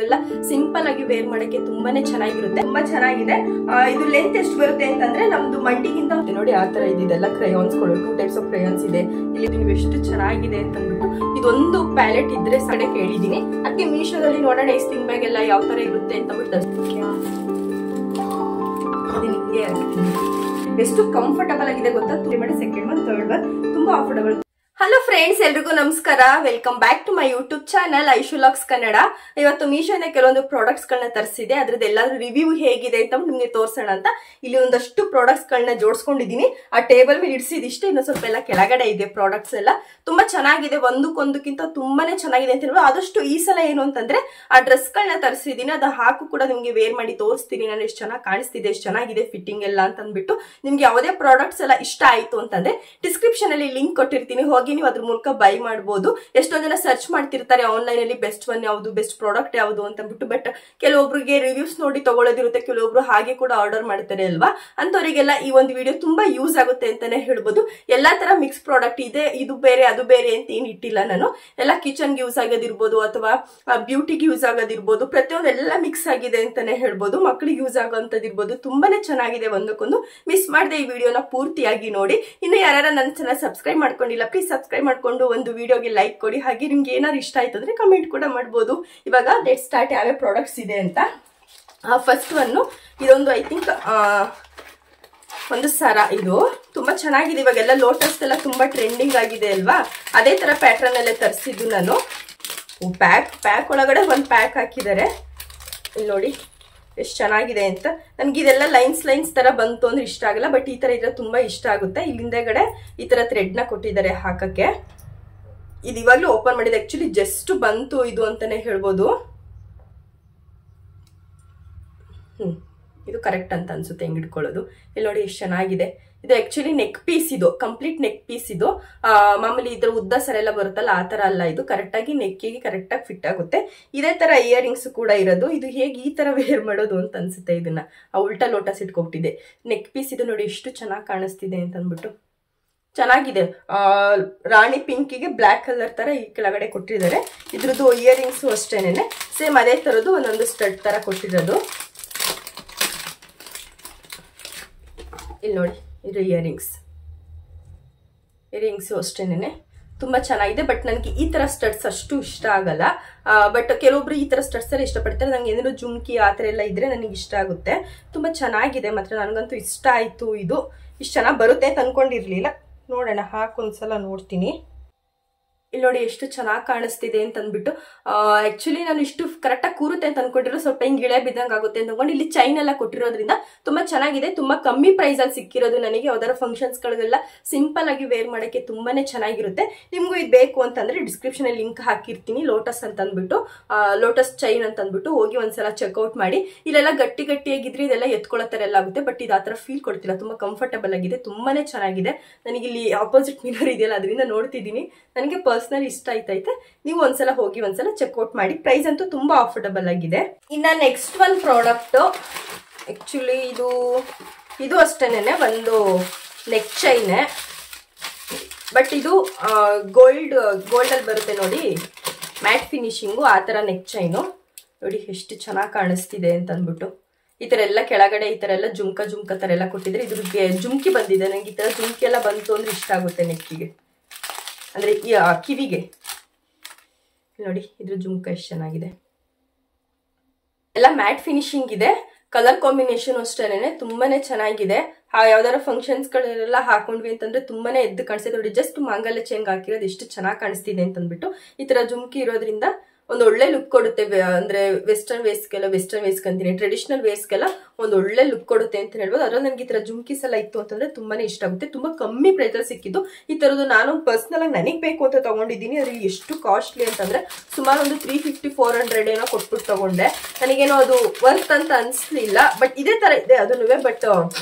ಗಳಿಗೆಲ್ಲ simple ಆಗಿ wear ಮಾಡಕ್ಕೆ ತುಂಬಾನೇ ಚೆನ್ನಾಗಿರುತ್ತೆ, ತುಂಬಾ ಚೆನ್ನಾಗಿದೆ. ಇದು ಲೆಂತ್ ಎಷ್ಟು ಬರುತ್ತೆ ಅಂತಂದ್ರೆ ನಮ್ದು ಮಂಡಿಗಿಂತ ನೋಡಿ ಆ ತರ ಇದೆಲ್ಲ ಕ್ರಯಾನ್ಸ್ ಗಳು 2 ಟೈಪ್ಸ್ ಆಫ್ ಕ್ರಯಾನ್ಸ್ ಇದೆ. ಇಲ್ಲಿ ನೀವು ಎಷ್ಟು ಚೆನ್ನಾಗಿದೆ ಅಂತ ಅಂದ್ಬಿಟ್ಟು ಇದೊಂದು ಪ್ಯಾಲೆಟ್ ಇದ್ರೆ ಸಡೆ ಕೇಳಿದೀನಿ. ಅದಕ್ಕೆ ಮೀಶೋದಲ್ಲಿ ನೋಡೋಣ ಈ ಸ್ಟಿಂಗ್ ಬ್ಯಾಗ್ ಎಲ್ಲ ಯಾವ ತರ ಇರುತ್ತೆ ಅಂತ ನಿಮ್ಗೆ ಎಷ್ಟು ಕಂಫರ್ಟಬಲ್ ಆಗಿದೆ ಗೊತ್ತಾ. ಸೆಕೆಂಡ್ ಒನ್ ಥರ್ಡ್ ಒನ್ ತುಂಬಾ ಅಫೋರ್ಡಬಲ್. ಹಲೋ ಫ್ರೆಂಡ್ಸ್, ಎಲ್ರಿಗೂ ನಮಸ್ಕಾರ. Welcome back to my YouTube channel Aishu locks Kannada. ಇವತ್ತು ಮೀಶೋನ ಕೆಲವೊಂದು ಪ್ರಾಡಕ್ಟ್ಸ್ ಗಳನ್ನ ತರಿಸಿದೆ, ಅದ್ರದ್ದು ಎಲ್ಲಾದ್ರೂ ರಿವ್ಯೂ ಹೇಗಿದೆ ಅಂತ ನಿಮ್ಗೆ ತೋರ್ಸೋಣ ಅಂತ ಇಲ್ಲಿ ಒಂದಷ್ಟು ಪ್ರಾಡಕ್ಟ್ಸ್ ಗಳನ್ನ ಜೋಡಿಸ್ಕೊಂಡಿದೀನಿ. ಆ ಟೇಬಲ್ ಮೇಲೆ ಇಡಿಸಿದಿಷ್ಟೇ, ಇನ್ನು ಸ್ವಲ್ಪ ಎಲ್ಲ ಕೆಳಗಡೆ ಇದೆ. ಪ್ರಾಡಕ್ಟ್ಸ್ ಎಲ್ಲ ತುಂಬಾ ಚೆನ್ನಾಗಿದೆ, ಒಂದಕ್ಕೊಂದಕ್ಕಿಂತ ತುಂಬಾನೇ ಚೆನ್ನಾಗಿದೆ ಅಂತ ಹೇಳ್ಬೋದು. ಆದಷ್ಟು ಈ ಸಲ ಏನು ಅಂತಂದ್ರೆ ಆ ಡ್ರೆಸ್ ಗಳನ್ನ ತರಿಸಿದೀನಿ, ಅದು ಹಾಕು ಕೂಡ ನಿಮ್ಗೆ ವೇರ್ ಮಾಡಿ ತೋರಿಸ್ತೀನಿ ನಾನು ಎಷ್ಟು ಚೆನ್ನಾಗಿ ಕಾಣಿಸ್ತಿದೆ, ಎಷ್ಟು ಚೆನ್ನಾಗಿದೆ ಫಿಟ್ಟಿಂಗ್ ಎಲ್ಲ ಅಂತ ಅಂದ್ಬಿಟ್ಟು. ನಿಮ್ಗೆ ಯಾವುದೇ ಪ್ರಾಡಕ್ಟ್ಸ್ ಎಲ್ಲ ಇಷ್ಟ ಆಯ್ತು ಅಂತಂದ್ರೆ ಡಿಸ್ಕ್ರಿಪ್ಷನ್ ಅಲ್ಲಿ ಲಿಂಕ್ ಕೊಟ್ಟಿರ್ತೀನಿ, ಹೋಗಿ ನೀವು ಅದ್ರ ಮೂಲಕ ಬೈ ಮಾಡಬಹುದು. ಎಷ್ಟೊಂದ್ ಜನ ಸರ್ಚ್ ಮಾಡ್ತಿರ್ತಾರೆ ಆನ್ಲೈನ್ ಅಲ್ಲಿ ಬೆಸ್ಟ್ ಒನ್ ಯಾವುದು, ಬೆಸ್ಟ್ ಪ್ರಾಡಕ್ಟ್ ಯಾವುದು ಅಂತ ಅಂದ್ಬಿಟ್ಟು. ಬಟ್ ಕೆಲವೊಬ್ರಿಗೆ ರಿವ್ಯೂಸ್ ನೋಡಿ ತಗೊಳ್ಳೋದಿರುತ್ತೆ, ಕೆಲವೊಬ್ರು ಹಾಗೆ ಕೂಡ ಆರ್ಡರ್ ಮಾಡ್ತಾರೆ ಅಲ್ವಾ. ಅಂತವರಿಗೆಲ್ಲ ಈ ಒಂದು ವಿಡಿಯೋ ತುಂಬಾ ಯೂಸ್ ಆಗುತ್ತೆ ಅಂತಾನೆ ಹೇಳ್ಬೋದು. ಎಲ್ಲಾ ತರ ಮಿಕ್ಸ್ ಪ್ರಾಡಕ್ಟ್ ಇದೆ, ಇದು ಬೇರೆ ಅದು ಬೇರೆ ಅಂತ ಏನ್ ಇಟ್ಟಿಲ್ಲ ನಾನು. ಎಲ್ಲ ಕಿಚನ್ಗೆ ಯೂಸ್ ಆಗೋದಿರ್ಬೋದು ಅಥವಾ ಬ್ಯೂಟಿಗೆ ಯೂಸ್ ಆಗೋದಿರ್ಬೋದು, ಪ್ರತಿಯೊಂದು ಎಲ್ಲ ಮಿಕ್ಸ್ ಆಗಿದೆ ಅಂತಾನೆ ಹೇಳ್ಬೋದು. ಮಕ್ಕಳಿಗೆ ಯೂಸ್ ಆಗೋಂಥದ್ದಿರ್ಬೋದು, ತುಂಬಾನೇ ಚೆನ್ನಾಗಿದೆ. ಒಂದಕ್ಕೊಂದು ಮಿಸ್ ಮಾಡದೆ ಈ ವಿಡಿಯೋನ ಪೂರ್ತಿಯಾಗಿ ನೋಡಿ. ಇನ್ನು ಯಾರು ನನ್ನ ಚಾನಲ್ ಸಬ್ಸ್ಕ್ರೈಬ್ ಮಾಡ್ಕೊಂಡಿಲ್ಲ, ಪ್ಲೀಸ್ ಸಬ್ಸ್ಕ್ರೈಬ್ ಮಾಡ್ಕೊಂಡು ಒಂದು ವಿಡಿಯೋಗೆ ಲೈಕ್ ಕೊಡಿ. ಹಾಗೆ ನಿಮ್ಗೆ ಏನಾದ್ರು ಇಷ್ಟ ಆಯ್ತು ಅಂದ್ರೆ ಕಮೆಂಟ್ ಕೂಡ ಮಾಡ್ಬೋದು. ಇವಾಗ ಲೆಟ್ ಸ್ಟಾರ್ಟ್ ಯಾವ್ಯಾವ ಪ್ರಾಡಕ್ಟ್ಸ್ ಇದೆ ಅಂತ. ಫಸ್ಟ್ ಒನ್ನು ಇದೊಂದು ಐ ಥಿಂಕ್ ಒಂದು ಸರ, ಇದು ತುಂಬಾ ಚೆನ್ನಾಗಿದೆ. ಇವಾಗೆಲ್ಲ ಲೋಟಸ್ ಎಲ್ಲ ತುಂಬಾ ಟ್ರೆಂಡಿಂಗ್ ಆಗಿದೆ ಅಲ್ವಾ, ಅದೇ ತರ ಪ್ಯಾಟರ್ನ್ ಅಲ್ಲೇ ತರಿಸಿದ್ದು ನಾನು. ಪ್ಯಾಕ್ ಒಳಗಡೆ ಒಂದು ಪ್ಯಾಕ್ ಹಾಕಿದ್ದಾರೆ, ಇಲ್ಲಿ ನೋಡಿ ಎಷ್ಟು ಚೆನ್ನಾಗಿದೆ ಅಂತ. ನನ್ಗೆ ಇದೆಲ್ಲ ಲೈನ್ಸ್ ತರ ಬಂತು ಅಂದ್ರೆ ಇಷ್ಟ ಆಗಲ್ಲ, ಬಟ್ ಈ ತರ ಇದ್ರೆ ತುಂಬಾ ಇಷ್ಟ ಆಗುತ್ತೆ. ಇಲ್ಲಿಂದಗಡೆ ಈ ತರ ಥ್ರೆಡ್ ನ ಕೊಟ್ಟಿದ್ದಾರೆ ಹಾಕಕ್ಕೆ. ಇದು ಇವಾಗ್ಲೂ ಓಪನ್ ಮಾಡಿದೆ, ಆಕ್ಚುಲಿ ಜಸ್ಟ್ ಬಂತು ಇದು ಅಂತಾನೆ ಹೇಳ್ಬೋದು. ಇದು ಕರೆಕ್ಟ್ ಅಂತ ಅನ್ಸುತ್ತೆ ಹೆಂಗ್ ಇಟ್ಕೊಳ್ಳೋದು. ಇಲ್ಲಿ ನೋಡಿ ಎಷ್ಟು ಚೆನ್ನಾಗಿದೆ. ಇದು ಆಕ್ಚುಲಿ ನೆಕ್ ಪೀಸ್, ಇದು ಕಂಪ್ಲೀಟ್ ನೆಕ್ ಪೀಸ್. ಇದು ಮಾಮೂಲಿ ಇದ್ರ ಉದ್ದ ಸರ ಎಲ್ಲ ಬರುತ್ತಲ್ಲ ಆ ತರ ಅಲ್ಲ, ಇದು ಕರೆಕ್ಟ್ ಆಗಿ ನೆಕ್ಕಿಗೆ ಕರೆಕ್ಟ್ ಆಗಿ ಫಿಟ್ ಆಗುತ್ತೆ. ಇದೇ ತರ ಇಯರಿಂಗ್ಸ್ ಕೂಡ ಇರೋದು. ಇದು ಹೇಗೆ ಈ ತರ ವೇರ್ ಮಾಡೋದು ಅಂತ ಅನ್ಸುತ್ತೆ. ಇದನ್ನ ಉಲ್ಟಾ ಲೋಟಸ್ ಇಟ್ಕೊಬಿಟ್ಟಿದೆ. ನೆಕ್ ಪೀಸ್ ಇದು ನೋಡಿ ಎಷ್ಟು ಚೆನ್ನಾಗಿ ಕಾಣಿಸ್ತಿದೆ ಅಂತ ಅಂದ್ಬಿಟ್ಟು. ಚೆನ್ನಾಗಿದೆ. ರಾಣಿ ಪಿಂಕಿಗೆ ಬ್ಲಾಕ್ ಕಲರ್ ತರ ಈ ಕೆಳಗಡೆ ಕೊಟ್ಟಿದ್ದಾರೆ. ಇದ್ರದ್ದು ಇಯರಿಂಗ್ಸ್ ಅಷ್ಟೇನೆ ಸೇಮ್ ಅದೇ ತರದ್ದು ಒಂದೊಂದು ಸ್ಟಡ್ ತರ ಕೊಟ್ಟಿರೋದು. ಇಲ್ಲಿ ನೋಡಿ ಇದು ಇಯರಿಂಗ್ಸ್ ಅಷ್ಟೇನೆ ತುಂಬಾ ಚೆನ್ನಾಗಿದೆ. ಬಟ್ ನನಗೆ ಈ ತರ ಸ್ಟಡ್ಸ್ ಅಷ್ಟು ಇಷ್ಟ ಆಗಲ್ಲ. ಬಟ್ ಕೆಲವೊಬ್ರು ಈ ತರ ಸ್ಟಡ್ಸ್ ಎಲ್ಲ ಇಷ್ಟಪಡ್ತಾರೆ. ನಂಗೆ ಏನಾದ್ರು ಜುಮ್ಕಿ ಆ ತರ ಎಲ್ಲ ಇದ್ರೆ ನನಗೆ ಇಷ್ಟ ಆಗುತ್ತೆ. ತುಂಬಾ ಚೆನ್ನಾಗಿದೆ ಮಾತ್ರ, ನನಗಂತೂ ಇಷ್ಟ ಆಯ್ತು. ಇದು ಇಷ್ಟು ಚೆನ್ನಾಗಿ ಬರುತ್ತೆ ಅಂತ ಅನ್ಕೊಂಡಿರ್ಲಿಲ್ಲ. ನೋಡೋಣ, ಹಾಕೊಂದ್ಸಲ ನೋಡ್ತೀನಿ. ಇಲ್ಲಿ ನೋಡಿ ಎಷ್ಟು ಚೆನ್ನಾಗಿ ಕಾಣಿಸ್ತಿದೆ ಅಂತ ಅಂದ್ಬಿಟ್ಟು. ಆಕ್ಚುಲಿ ನಾನು ಇಷ್ಟು ಕರೆಕ್ಟಾಗಿ ಕೂರುತ್ತೆ ಅಂತ ಅನ್ಕೊಂಡಿರೋ, ಸ್ವಲ್ಪ ಹಿಂಗ್ ಇಳೆ ಬಿದ್ದಂಗೆ ಆಗುತ್ತೆ ಅಂತ ಅನ್ಕೊಂಡು ಇಲ್ಲಿ ಚೈನ್ ಎಲ್ಲ ಕೊಟ್ಟಿರೋದ್ರಿಂದ ತುಂಬಾ ಚೆನ್ನಾಗಿದೆ. ತುಂಬಾ ಕಮ್ಮಿ ಪ್ರೈಸ್ ಅಲ್ಲಿ ಸಿಕ್ಕಿರೋದು ನನಗೆ. ಯಾವ್ದಾರ ಫಂಕ್ಷನ್ಸ್ ಗಳಿಗೆಲ್ಲ ಸಿಂಪಲ್ ಆಗಿ ವೇರ್ ಮಾಡಕ್ಕೆ ತುಂಬಾನೇ ಚೆನ್ನಾಗಿರುತ್ತೆ. ನಿಮ್ಗೂ ಇದು ಬೇಕು ಅಂತಂದ್ರೆ ಡಿಸ್ಕ್ರಿಪ್ಷನ್ ಅಲ್ಲಿ ಲಿಂಕ್ ಹಾಕಿರ್ತೀನಿ. ಲೋಟಸ್ ಅಂತ ಅಂದ್ಬಿಟ್ಟು, ಲೋಟಸ್ ಚೈನ್ ಅಂತ ಅಂದ್ಬಿಟ್ಟು ಹೋಗಿ ಒಂದ್ಸಲ ಚೆಕ್ಔಟ್ ಮಾಡಿ. ಇಲ್ಲೆಲ್ಲ ಗಟ್ಟಿಯಾಗಿದ್ರೆ ಇದೆಲ್ಲ ಎತ್ಕೊಳ್ಳೋ ಎಲ್ಲ ಆಗುತ್ತೆ. ಬಟ್ ಇದು ಆತರ ಫೀಲ್ ಕೊಡ್ತಿಲ್ಲ, ತುಂಬಾ ಕಂಫರ್ಟಬಲ್ ಆಗಿದೆ, ತುಂಬಾನೇ ಚೆನ್ನಾಗಿದೆ. ನನಗೆ ಇಲ್ಲಿ ಆಪೋಸಿಟ್ ಮಿರರ್ ಇದೆಯಲ್ಲ ಅದರಿಂದ ನೋಡ್ತಿದ್ದೀನಿ. ನನಗೆ ಪರ್ಸನಲ್ ಇಷ್ಟ ಆಯ್ತೈತೆ. ನೀವು ಒಂದ್ಸಲ ಹೋಗಿ ಒಂದ್ಸಲ ಚೆಕ್ಔಟ್ ಮಾಡಿ. ಪ್ರೈಸ್ ಅಂತೂ ತುಂಬಾ ಅಫೋರ್ಡಬಲ್ ಆಗಿದೆ. ಇನ್ನ ನೆಕ್ಸ್ಟ್ ಒನ್ ಪ್ರಾಡಕ್ಟ್, ಆಕ್ಚುಲಿ ಇದು ಅಷ್ಟೇನೆ ಒಂದು ನೆಕ್ ಚೈನ್. ಬಟ್ ಇದು ಗೋಲ್ಡ್ ಅಲ್ಲಿ ಬರುತ್ತೆ ನೋಡಿ, ಮ್ಯಾಟ್ ಫಿನಿಶಿಂಗು ಆ ತರ ನೆಕ್ ಚೈನು. ನೋಡಿ ಎಷ್ಟು ಚೆನ್ನಾಗಿ ಕಾಣಿಸ್ತಿದೆ ಅಂತ ಅಂದ್ಬಿಟ್ಟು. ಈ ತರ ಎಲ್ಲ ಕೆಳಗಡೆ ಈ ತರ ಎಲ್ಲ ಜುಮ್ಕ ತರ ಎಲ್ಲ ಕೊಟ್ಟಿದ್ರೆ ಇದ್ರಿಗೆ ಜುಮ್ಕಿ ಬಂದಿದೆ. ನಂಗೆ ಈ ತರ ಜುಮ್ಕಿ ಎಲ್ಲ ಬಂತು ಅಂದ್ರೆ ಇಷ್ಟ ಆಗುತ್ತೆ ನೆಕ್ಕಿಗೆ, ಅಂದ್ರೆ ಕಿವಿಗೆ. ನೋಡಿ ಇದ್ರ ಜುಮ್ಕ ಎಷ್ಟು ಚೆನ್ನಾಗಿದೆ. ಎಲ್ಲ ಮ್ಯಾಟ್ ಫಿನಿಶಿಂಗ್ ಇದೆ. ಕಲರ್ ಕಾಂಬಿನೇಷನ್ ಅಷ್ಟೇನೆ ತುಂಬಾನೇ ಚೆನ್ನಾಗಿದೆ. ಯಾವ್ದಾರ ಫಂಕ್ಷನ್ಸ್ ಗಳೆಲ್ಲ ಹಾಕೊಂಡ್ವಿ ಅಂತಂದ್ರೆ ತುಂಬಾನೇ ಎದ್ದು ಕಾಣಿಸ್ತದೆ. ನೋಡಿ ಜಸ್ಟ್ ಮಾಂಗಲ್ಯ ಚೈನ್ ಹಾಕಿರೋದು ಎಷ್ಟು ಚೆನ್ನಾಗಿ ಕಾಣಿಸ್ತಿದೆ ಅಂತ ಅಂದ್ಬಿಟ್ಟು. ಈ ತರ ಜುಮ್ಕಿ ಇರೋದ್ರಿಂದ ಒಂದು ಒಳ್ಳೆ ಲುಕ್ ಕೊಡುತ್ತೆ. ಅಂದ್ರೆ ವೆಸ್ಟರ್ನ್ ವೇಸ್ಗೆ ಅಂತೀನಿ, ಟ್ರೆಡಿಷನಲ್ ವೇಸ್ಗೆಲ್ಲ ಒಂದು ಒಳ್ಳೆ ಲುಕ್ ಕೊಡುತ್ತೆ ಅಂತ ಹೇಳ್ಬೋದು. ಅದ್ರಲ್ಲಿ ನನಗೆ ಈ ತರ ಜುಮ್ಕೀಸ್ ಎಲ್ಲ ಇತ್ತು ಅಂತಂದ್ರೆ ತುಂಬಾನೇ ಇಷ್ಟ ಆಗುತ್ತೆ. ತುಂಬಾ ಕಮ್ಮಿ ಪ್ರೈಸ್ ಅಲ್ಲಿ ಸಿಕ್ಕಿದ್ದು. ಈ ತರದ್ದು ನಾನು ಪರ್ಸನಲ್ ಆಗಿ ನನಗೆ ಬೇಕು ಅಂತ ತಗೊಂಡಿದ್ದೀನಿ. ಅದ್ರಲ್ಲಿ ಎಷ್ಟು ಕಾಸ್ಟ್ಲಿ ಅಂತಂದ್ರೆ ಸುಮಾರು ಒಂದು 350-400 ಏನೋ ಕೊಟ್ಬಿಟ್ಟು ತಗೊಂಡೆ. ನನಗೇನೋ ಅದು ವರ್ತ್ ಅಂತ ಅನ್ಸ್ಲಿಲ್ಲ. ಬಟ್ ಇದೇ ತರ ಇದೆ ಅದನ್ನು. ಬಟ್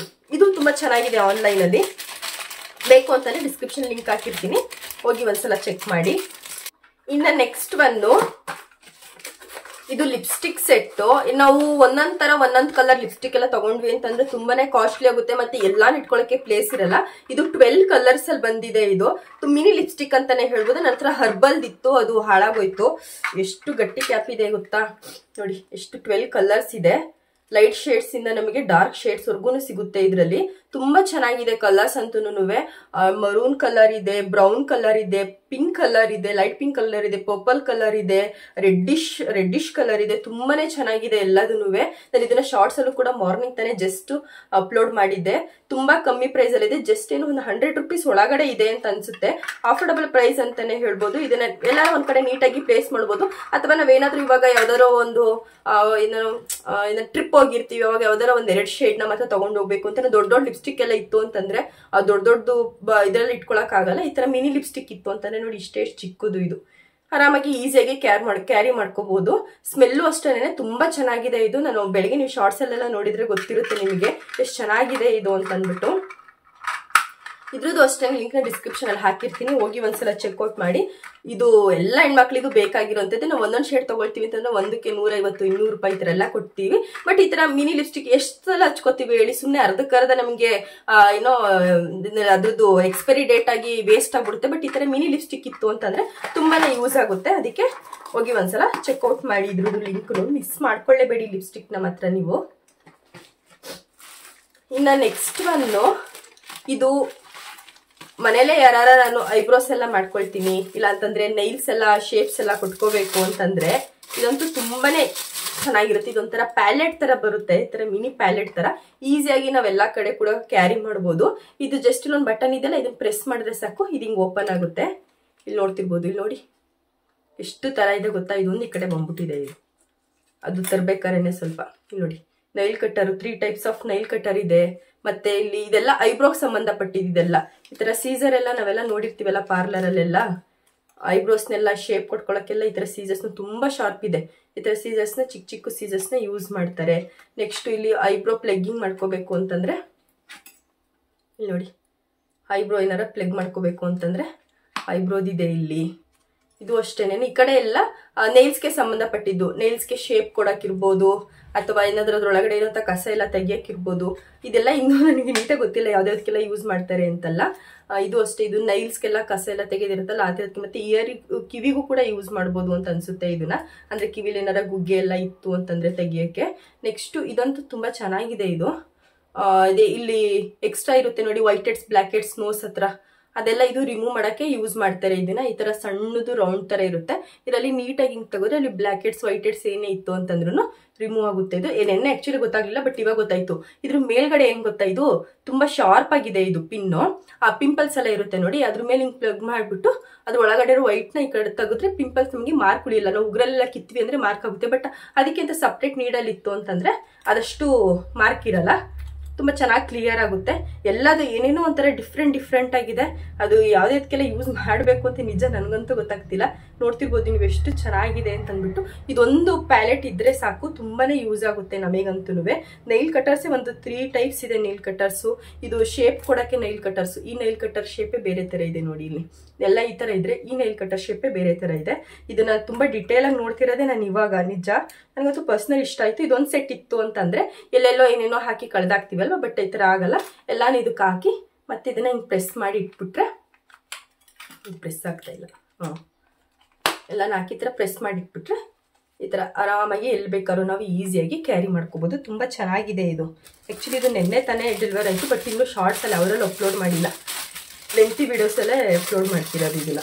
ಇದು ತುಂಬಾ ಚೆನ್ನಾಗಿದೆ. ಆನ್ಲೈನ್ ಅಲ್ಲಿ ಬೇಕು ಅಂತಂದ್ರೆ ಡಿಸ್ಕ್ರಿಪ್ಷನ್ ಲಿಂಕ್ ಹಾಕಿರ್ತೀನಿ, ಹೋಗಿ ಒಂದ್ಸಲ ಚೆಕ್ ಮಾಡಿ. ಇನ್ನ ನೆಕ್ಸ್ಟ್ ಒಂದು ಇದು ಲಿಪ್ಸ್ಟಿಕ್ ಸೆಟ್. ನಾವು ಒಂದೊಂದ್ ಕಲರ್ ಲಿಪ್ಸ್ಟಿಕ್ ಎಲ್ಲ ತಗೊಂಡ್ವಿ ಅಂತಂದ್ರೆ ತುಂಬಾನೇ ಕಾಸ್ಟ್ಲಿ ಆಗುತ್ತೆ, ಮತ್ತೆ ಎಲ್ಲಾನು ಇಟ್ಕೊಳಕ್ಕೆ ಪ್ಲೇಸ್ ಇರಲ್ಲ. ಇದು 12 ಕಲರ್ಸ್ ಅಲ್ಲಿ ಬಂದಿದೆ. ಇದು ಮಿನಿ ಲಿಪ್ಸ್ಟಿಕ್ ಅಂತಾನೆ ಹೇಳ್ಬೋದು. ನನ್ನ ಹತ್ರ ಹರ್ಬಲ್ ಇತ್ತು, ಅದು ಹಾಳಾಗೋಯ್ತು. ಎಷ್ಟು ಗಟ್ಟಿ ಕ್ಯಾಪ್ ಇದೆ ಗೊತ್ತಾ ನೋಡಿ, ಎಷ್ಟು 12 ಕಲರ್ಸ್ ಇದೆ. ಲೈಟ್ ಶೇಡ್ಸ್ ಇಂದ ನಮಗೆ ಡಾರ್ಕ್ ಶೇಡ್ಸ್ ವರ್ಗು ಸಿಗುತ್ತೆ ಇದರಲ್ಲಿ. ತುಂಬಾ ಚೆನ್ನಾಗಿದೆ ಕಲರ್ಸ್ ಅಂತೂನುವೆ. ಮರೂನ್ ಕಲರ್ ಇದೆ, ಬ್ರೌನ್ ಕಲರ್ ಇದೆ, ಪಿಂಕ್ ಕಲರ್ ಇದೆ, ಲೈಟ್ ಪಿಂಕ್ ಕಲರ್ ಇದೆ, ಪರ್ಪಲ್ ಕಲರ್ ಇದೆ, ರೆಡ್ಡಿಶ್ ಕಲರ್ ಇದೆ. ತುಂಬಾನೇ ಚೆನ್ನಾಗಿದೆ ಎಲ್ಲದೂನುವೆ. ನಾನು ಇದನ್ನ ಶಾರ್ಟ್ಸ್ ಅಲ್ಲೂ ಕೂಡ ಮಾರ್ನಿಂಗ್ ತಾನೇ ಜಸ್ಟ್ ಅಪ್ಲೋಡ್ ಮಾಡಿದ್ದೆ. ತುಂಬಾ ಕಮ್ಮಿ ಪ್ರೈಸ್ ಅಲ್ಲಿ ಇದೆ. ಜಸ್ಟ್ ಏನು ಒಂದು 100 ರೂಪೀಸ್ ಒಳಗಡೆ ಇದೆ ಅಂತ ಅನ್ಸುತ್ತೆ. ಅಫೋರ್ಡಬಲ್ ಪ್ರೈಸ್ ಅಂತಾನೆ ಹೇಳ್ಬೋದು. ಇದನ್ನ ಎಲ್ಲ ಒಂದ್ ಕಡೆ ನೀಟಾಗಿ ಪ್ಲೇಸ್ ಮಾಡ್ಬೋದು. ಅಥವಾ ನಾವೇನಾದ್ರೂ ಇವಾಗ ಯಾವ್ದಾರೋ ಒಂದು ಟ್ರಿಪ್ ಹೋಗಿರ್ತೀವಿ, ಅವಾಗ ಯಾವ್ದಾರ ಒಂದ್ 2 ಶೇಡ್ ನ ಮಾತ್ರ ತಗೊಂಡ್ ಹೋಗ್ಬೇಕು ಅಂತ ದೊಡ್ಡ ಲಿಪ್ಸ್ಟಿಕ್ ಎಲ್ಲ ಇತ್ತು ಅಂತಂದ್ರೆ ಆ ದೊಡ್ಡದು ಇದ್ರಲ್ಲಿ ಇಟ್ಕೊಳಕ್ ಆಗಲ್ಲ. ಈ ತರ ಮಿನಿ ಲಿಪ್ಸ್ಟಿಕ್ ಇತ್ತು ಅಂತಂದ್ರೆ ನೋಡಿ, ಇಷ್ಟೇ ಚಿಕ್ಕದು. ಇದು ಆರಾಮಾಗಿ ಈಸಿಯಾಗಿ ಕ್ಯಾರಿ ಮಾಡ್ಕೋಬಹುದು. ಸ್ಮೆಲ್ಲು ಅಷ್ಟೇನೆ ತುಂಬಾ ಚೆನ್ನಾಗಿದೆ ಇದು. ನಾನು ಬೆಳಗ್ಗೆ ನೀವು ಶಾರ್ಟ್ಸ್ ಅಲ್ಲೆಲ್ಲ ನೋಡಿದ್ರೆ ಗೊತ್ತಿರುತ್ತೆ ನಿಮಗೆ ಎಷ್ಟು ಚೆನ್ನಾಗಿದೆ ಇದು ಅಂತ ಅಂದ್ಬಿಟ್ಟು. ಇದ್ರದ್ದು ಅಷ್ಟೇ ಲಿಂಕ್ ನ ಡಿಸ್ಕ್ರಿಪ್ಷನ್ ಅಲ್ಲಿ ಹಾಕಿರ್ತೀನಿ, ಹೋಗಿ ಒಂದ್ಸಲ ಚೆಕ್ಔಟ್ ಮಾಡಿ. ಇದು ಎಲ್ಲ ಹೆಣ್ಮಕ್ಳಿಗೂ ಬೇಕಾಗಿರೋಂಥದ್ದು. ನಾವು ಒಂದೊಂದು ಶೇಡ್ ತಗೊಳ್ತೀವಿ ಅಂತಂದ್ರೆ ಒಂದಕ್ಕೆ 150-200 ರೂಪಾಯಿ ಈ ತರ ಎಲ್ಲ ಕೊಡ್ತೀವಿ. ಬಟ್ ಈ ತರ ಮಿನಿ ಲಿಪ್ಸ್ಟಿಕ್ ಎಷ್ಟು ಸಲ ಹಚ್ಕೋತೀವಿ ಹೇಳಿ? ಸುಮ್ಮನೆ ಅರ್ಧಕ್ಕರ್ಧ ನಮಗೆ ಏನೋ ಅದ್ರದ್ದು ಎಕ್ಸ್ಪೈರಿ ಡೇಟ್ ಆಗಿ ವೇಸ್ಟ್ ಆಗ್ಬಿಡುತ್ತೆ. ಬಟ್ ಈ ತರ ಮಿನಿ ಲಿಪ್ಸ್ಟಿಕ್ ಇತ್ತು ಅಂತಂದ್ರೆ ತುಂಬಾನೇ ಯೂಸ್ ಆಗುತ್ತೆ. ಅದಕ್ಕೆ ಹೋಗಿ ಒಂದ್ಸಲ ಚೆಕ್ಔಟ್ ಮಾಡಿ. ಇದ್ರದ್ದು ಲಿಂಕ್ ಮಿಸ್ ಮಾಡ್ಕೊಳ್ಳೇಬೇಡಿ ಲಿಪ್ಸ್ಟಿಕ್ ನ ಮಾತ್ರ ನೀವು. ಇನ್ನ ನೆಕ್ಸ್ಟ್ ಇದು ಮನೇಲೆ ಯಾರ ನಾನು ಐಬ್ರೋಸ್ ಎಲ್ಲ ಮಾಡ್ಕೊಳ್ತೀನಿ, ಇಲ್ಲ ಅಂತಂದ್ರೆ ನೈಲ್ಸ್ ಎಲ್ಲ ಶೇಪ್ಸ್ ಎಲ್ಲ ಕೊಟ್ಕೋಬೇಕು ಅಂತಂದ್ರೆ ಇದಂತೂ ತುಂಬಾನೇ ಚೆನ್ನಾಗಿರುತ್ತೆ. ಇದೊಂಥರ ಪ್ಯಾಲೆಟ್ ತರ ಬರುತ್ತೆ, ಈ ತರ ಮಿನಿ ಪ್ಯಾಲೆಟ್ ತರ ಈಸಿಯಾಗಿ ನಾವೆಲ್ಲಾ ಕಡೆ ಕೂಡ ಕ್ಯಾರಿ ಮಾಡ್ಬೋದು. ಇದು ಜಸ್ಟ್ ಇಲ್ಲೊಂದು ಬಟನ್ ಇದೆಲ್ಲ, ಇದನ್ನ ಪ್ರೆಸ್ ಮಾಡಿದ್ರೆ ಸಾಕು, ಇದು ಹಿಂಗ್ ಓಪನ್ ಆಗುತ್ತೆ. ಇಲ್ಲಿ ನೋಡ್ತಿರ್ಬೋದು, ಇಲ್ಲಿ ನೋಡಿ ಎಷ್ಟು ತರ ಇದೆ ಗೊತ್ತಾ. ಇದೊಂದು ಈ ಕಡೆ ಬಂದ್ಬಿಟ್ಟಿದೆ. ಇದು ಅದು ತರ್ಬೇಕಾರೇನೆ ಸ್ವಲ್ಪ. ಇಲ್ಲಿ ನೋಡಿ, nail cutter 3 types of nail cutter ಇದೆ. ಮತ್ತೆ ಇಲ್ಲಿ ಇದೆಲ್ಲ ಐಬ್ರೋಗ್ ಸಂಬಂಧಪಟ್ಟಿದ್ದೆಲ್ಲ. ಈ ತರ ಸೀಸರ್ ಎಲ್ಲ ನಾವೆಲ್ಲ ನೋಡಿರ್ತೀವಲ್ಲ ಪಾರ್ಲರ್ ಅಲ್ಲೆಲ್ಲ, ಐಬ್ರೋಸ್ನೆಲ್ಲ ಶೇಪ್ ಕೊಟ್ಕೊಳಕ್ಕೆಲ್ಲ ಈ ತರ ಸೀಸರ್ಸ್ ತುಂಬಾ ಶಾರ್ಪ್ ಇದೆ. ಈ ತರ ಸೀಸರ್ಸ್ ನ ಚಿಕ್ಕ ಸೀಸರ್ಸ್ ನ ಯೂಸ್ ಮಾಡ್ತಾರೆ. ನೆಕ್ಸ್ಟ್ ಇಲ್ಲಿ ಐಬ್ರೋ ಪ್ಲಗ್ಗಿಂಗ್ ಮಾಡ್ಕೋಬೇಕು ಅಂತಂದ್ರೆ ಇಲ್ಲಿ ನೋಡಿ, ಐಬ್ರೋ ಏನಾರ ಪ್ಲಗ್ ಮಾಡ್ಕೋಬೇಕು ಅಂತಂದ್ರೆ ಐಬ್ರೋದಿದೆ ಇಲ್ಲಿ. ಇದು ಅಷ್ಟೇನೆ. ಈ ಕಡೆ ಎಲ್ಲ ನೈಲ್ಸ್ಗೆ ಸಂಬಂಧಪಟ್ಟಿದ್ದು, ನೈಲ್ಸ್ಗೆ ಶೇಪ್ ಕೊಡಕ್ಕಿರ್ಬೋದು, ಅಥವಾ ಏನಾದ್ರೂ ಅದ್ರೊಳಗಡೆ ಇರೋಂಥ ಕಸ ಎಲ್ಲ ತೆಗಿಯಕ್ಕಿರ್ಬೋದು. ಇದೆಲ್ಲ ಇನ್ನೂ ನನಗೆ ನೀಟಾಗಿ ಗೊತ್ತಿಲ್ಲ ಯಾವ್ದಾವ್ದಕ್ಕೆಲ್ಲ ಯೂಸ್ ಮಾಡ್ತಾರೆ ಅಂತಲ್ಲ. ಇದು ಅಷ್ಟೇ, ಇದು ನೈಲ್ಸ್ಗೆಲ್ಲ ಕಸ ಎಲ್ಲ ತೆಗೆದಿರುತ್ತಲ್ಲ ಆ ಥರಕ್ಕೆ. ಮತ್ತೆ ಕಿವಿಗೂ ಕೂಡ ಯೂಸ್ ಮಾಡ್ಬೋದು ಅಂತ ಅನ್ಸುತ್ತೆ ಇದನ್ನ. ಅಂದ್ರೆ ಕಿವಿಲಿ ಏನಾರ ಗುಗ್ಗೆ ಎಲ್ಲ ಇತ್ತು ಅಂತಂದ್ರೆ ತೆಗಿಯಕ್ಕೆ. ನೆಕ್ಸ್ಟ್ ಇದಂತೂ ತುಂಬಾ ಚೆನ್ನಾಗಿದೆ. ಇದು ಇಲ್ಲಿ ಎಕ್ಸ್ಟ್ರಾ ಇರುತ್ತೆ ನೋಡಿ, white heads, black heads, nose ಹತ್ರ ಅದೆಲ್ಲ ಇದು ರಿಮೂವ್ ಮಾಡಕ್ಕೆ ಯೂಸ್ ಮಾಡ್ತಾರೆ ಇದನ್ನ. ಈ ತರ ಸಣ್ಣದು ರೌಂಡ್ ತರ ಇರುತ್ತೆ. ಇದರಲ್ಲಿ ನೀಟಾಗಿ ಹಿಂಗ್ ತೆಗೆದ್ರೆ ಅಲ್ಲಿ ಬ್ಲಾಕ್ ಹೆಡ್ಸ್, ವೈಟ್ ಹೆಡ್ಸ್ ಏನೇ ಇತ್ತು ಅಂತಂದ್ರೂ ರಿಮೂವ್ ಆಗುತ್ತೆ. ಇದು ಏನೆನ್ನೆ ಆಕ್ಚುಲಿ ಗೊತ್ತಾಗ್ಲಿಲ್ಲ, ಬಟ್ ಇವಾಗ ಗೊತ್ತಾಯ್ತು. ಇದ್ರ ಮೇಲ್ಗಡೆ ಹೆಂಗ್ ಗೊತ್ತಾ, ಇದು ತುಂಬಾ ಶಾರ್ಪ್ ಆಗಿದೆ ಇದು ಪಿನ್ನು. ಆ ಪಿಂಪಲ್ಸ್ ಎಲ್ಲ ಇರುತ್ತೆ ನೋಡಿ, ಅದ್ರ ಮೇಲೆ ಹಿಂಗ್ ಪ್ಲಗ್ ಮಾಡ್ಬಿಟ್ಟು ಅದ್ರ ಒಳಗಡೆ ವೈಟ್ ನ ಈ ಕಡೆ ತೆಗೆದ್ರೆ ಪಿಂಪಲ್ಸ್ ನಮಗೆ ಮಾರ್ಕ್ ಉಳಿಯಲ್ಲ. ನಾವು ಉಗ್ರಲ್ಲೆಲ್ಲ ಕಿತ್ವಿ ಅಂದ್ರೆ ಮಾರ್ಕ್ ಆಗುತ್ತೆ. ಬಟ್ ಅದಕ್ಕೆ ಅಂತ ಸಪ್ರೇಟ್ ನೀಡಲ್ ಇತ್ತು ಅಂತಂದ್ರೆ ಅದಷ್ಟು ಮಾರ್ಕ್ ಇರಲ್ಲ. ತುಂಬಾ ಚೆನ್ನಾಗಿ ಕ್ಲಿಯರ್ ಆಗುತ್ತೆ. ಎಲ್ಲದು ಏನೇನೋ ಒಂಥರ ಡಿಫ್ರೆಂಟ್ ಆಗಿದೆ. ಅದು ಯಾವ್ದಕ್ಕೆಲ್ಲ ಯೂಸ್ ಮಾಡಬೇಕು ಅಂತ ನಿಜ ನನ್ಗಂತೂ ಗೊತ್ತಾಗ್ತಿಲ್ಲ. ನೋಡ್ತಿರ್ಬೋದು ನೀವು ಎಷ್ಟು ಚೆನ್ನಾಗಿದೆ ಅಂತ ಅಂದ್ಬಿಟ್ಟು. ಇದೊಂದು ಪ್ಯಾಲೆಟ್ ಇದ್ರೆ ಸಾಕು, ತುಂಬಾನೇ ಯೂಸ್ ಆಗುತ್ತೆ ನಮಗಂತೂ. ನೈಲ್ ಕಟರ್ಸ್ ಒಂದು 3 ಟೈಪ್ಸ್ ಇದೆ ನೈಲ್ ಕಟರ್ಸು. ಇದು ಶೇಪ್ ಕೊಡಕ್ಕೆ ನೈಲ್ ಕಟರ್ಸ್. ಈ ನೈಲ್ ಕಟರ್ ಶೇಪೇ ಬೇರೆ ತರ ಇದೆ ನೋಡಿ. ಇಲ್ಲಿ ಎಲ್ಲ ಈ ತರ ಇದ್ರೆ ಈ ನೈಲ್ ಕಟರ್ ಶೇಪೇ ಬೇರೆ ತರ ಇದೆ. ಇದನ್ನ ತುಂಬಾ ಡಿಟೇಲ್ ಆಗಿ ನೋಡ್ತಿರೋದೇ ನಾನು ಇವಾಗ. ನಿಜ ನನಗಂತೂ ಪರ್ಸನಲ್ ಇಷ್ಟ ಆಯ್ತು. ಇದೊಂದ್ ಸೆಟ್ ಇತ್ತು ಅಂತಂದ್ರೆ ಎಲ್ಲೆಲ್ಲೋ ಏನೇನೋ ಹಾಕಿ ಕಳ್ದಾಕ್ತಿವಲ್ವ, ಬಟ್ ಈ ತರ ಆಗಲ್ಲ. ಎಲ್ಲಾನು ಇದಕ್ಕೆ ಹಾಕಿ ಮತ್ತೆ ಇದನ್ನ ಹಿಂಗ್ ಪ್ರೆಸ್ ಮಾಡಿ ಇಟ್ಬಿಟ್ರೆ, ಪ್ರೆಸ್ ಆಗ್ತಾ ಇಲ್ಲ, ಎಲ್ಲಾನು ಹಾಕಿ ಈ ತರ ಪ್ರೆಸ್ ಮಾಡಿ ಇಟ್ಬಿಟ್ರೆ ಈ ತರ ಆರಾಮಾಗಿ ಎಲ್ಲಿ ಬೇಕಾದ್ರೂ ನಾವು ಈಸಿಯಾಗಿ ಕ್ಯಾರಿ ಮಾಡ್ಕೋಬಹುದು. ತುಂಬಾ ಚೆನ್ನಾಗಿದೆ ಇದು. ಆಕ್ಚುಲಿ ಇದು ನೆನ್ನೆ ತಾನೇ ಡೆಲಿವರ್ ಆಯ್ತು, ಬಟ್ ಇನ್ನು ಶಾರ್ಟ್ಸ್ ಅಲ್ಲಿ ಅವರಲ್ಲಿ ಅಪ್ಲೋಡ್ ಮಾಡಿಲ್ಲ. ಲೆಂತಿ ವಿಡಿಯೋಸ್ ಎಲ್ಲ ಅಪ್ಲೋಡ್ ಮಾಡ್ತಿರೋದು ಇದನ್ನ.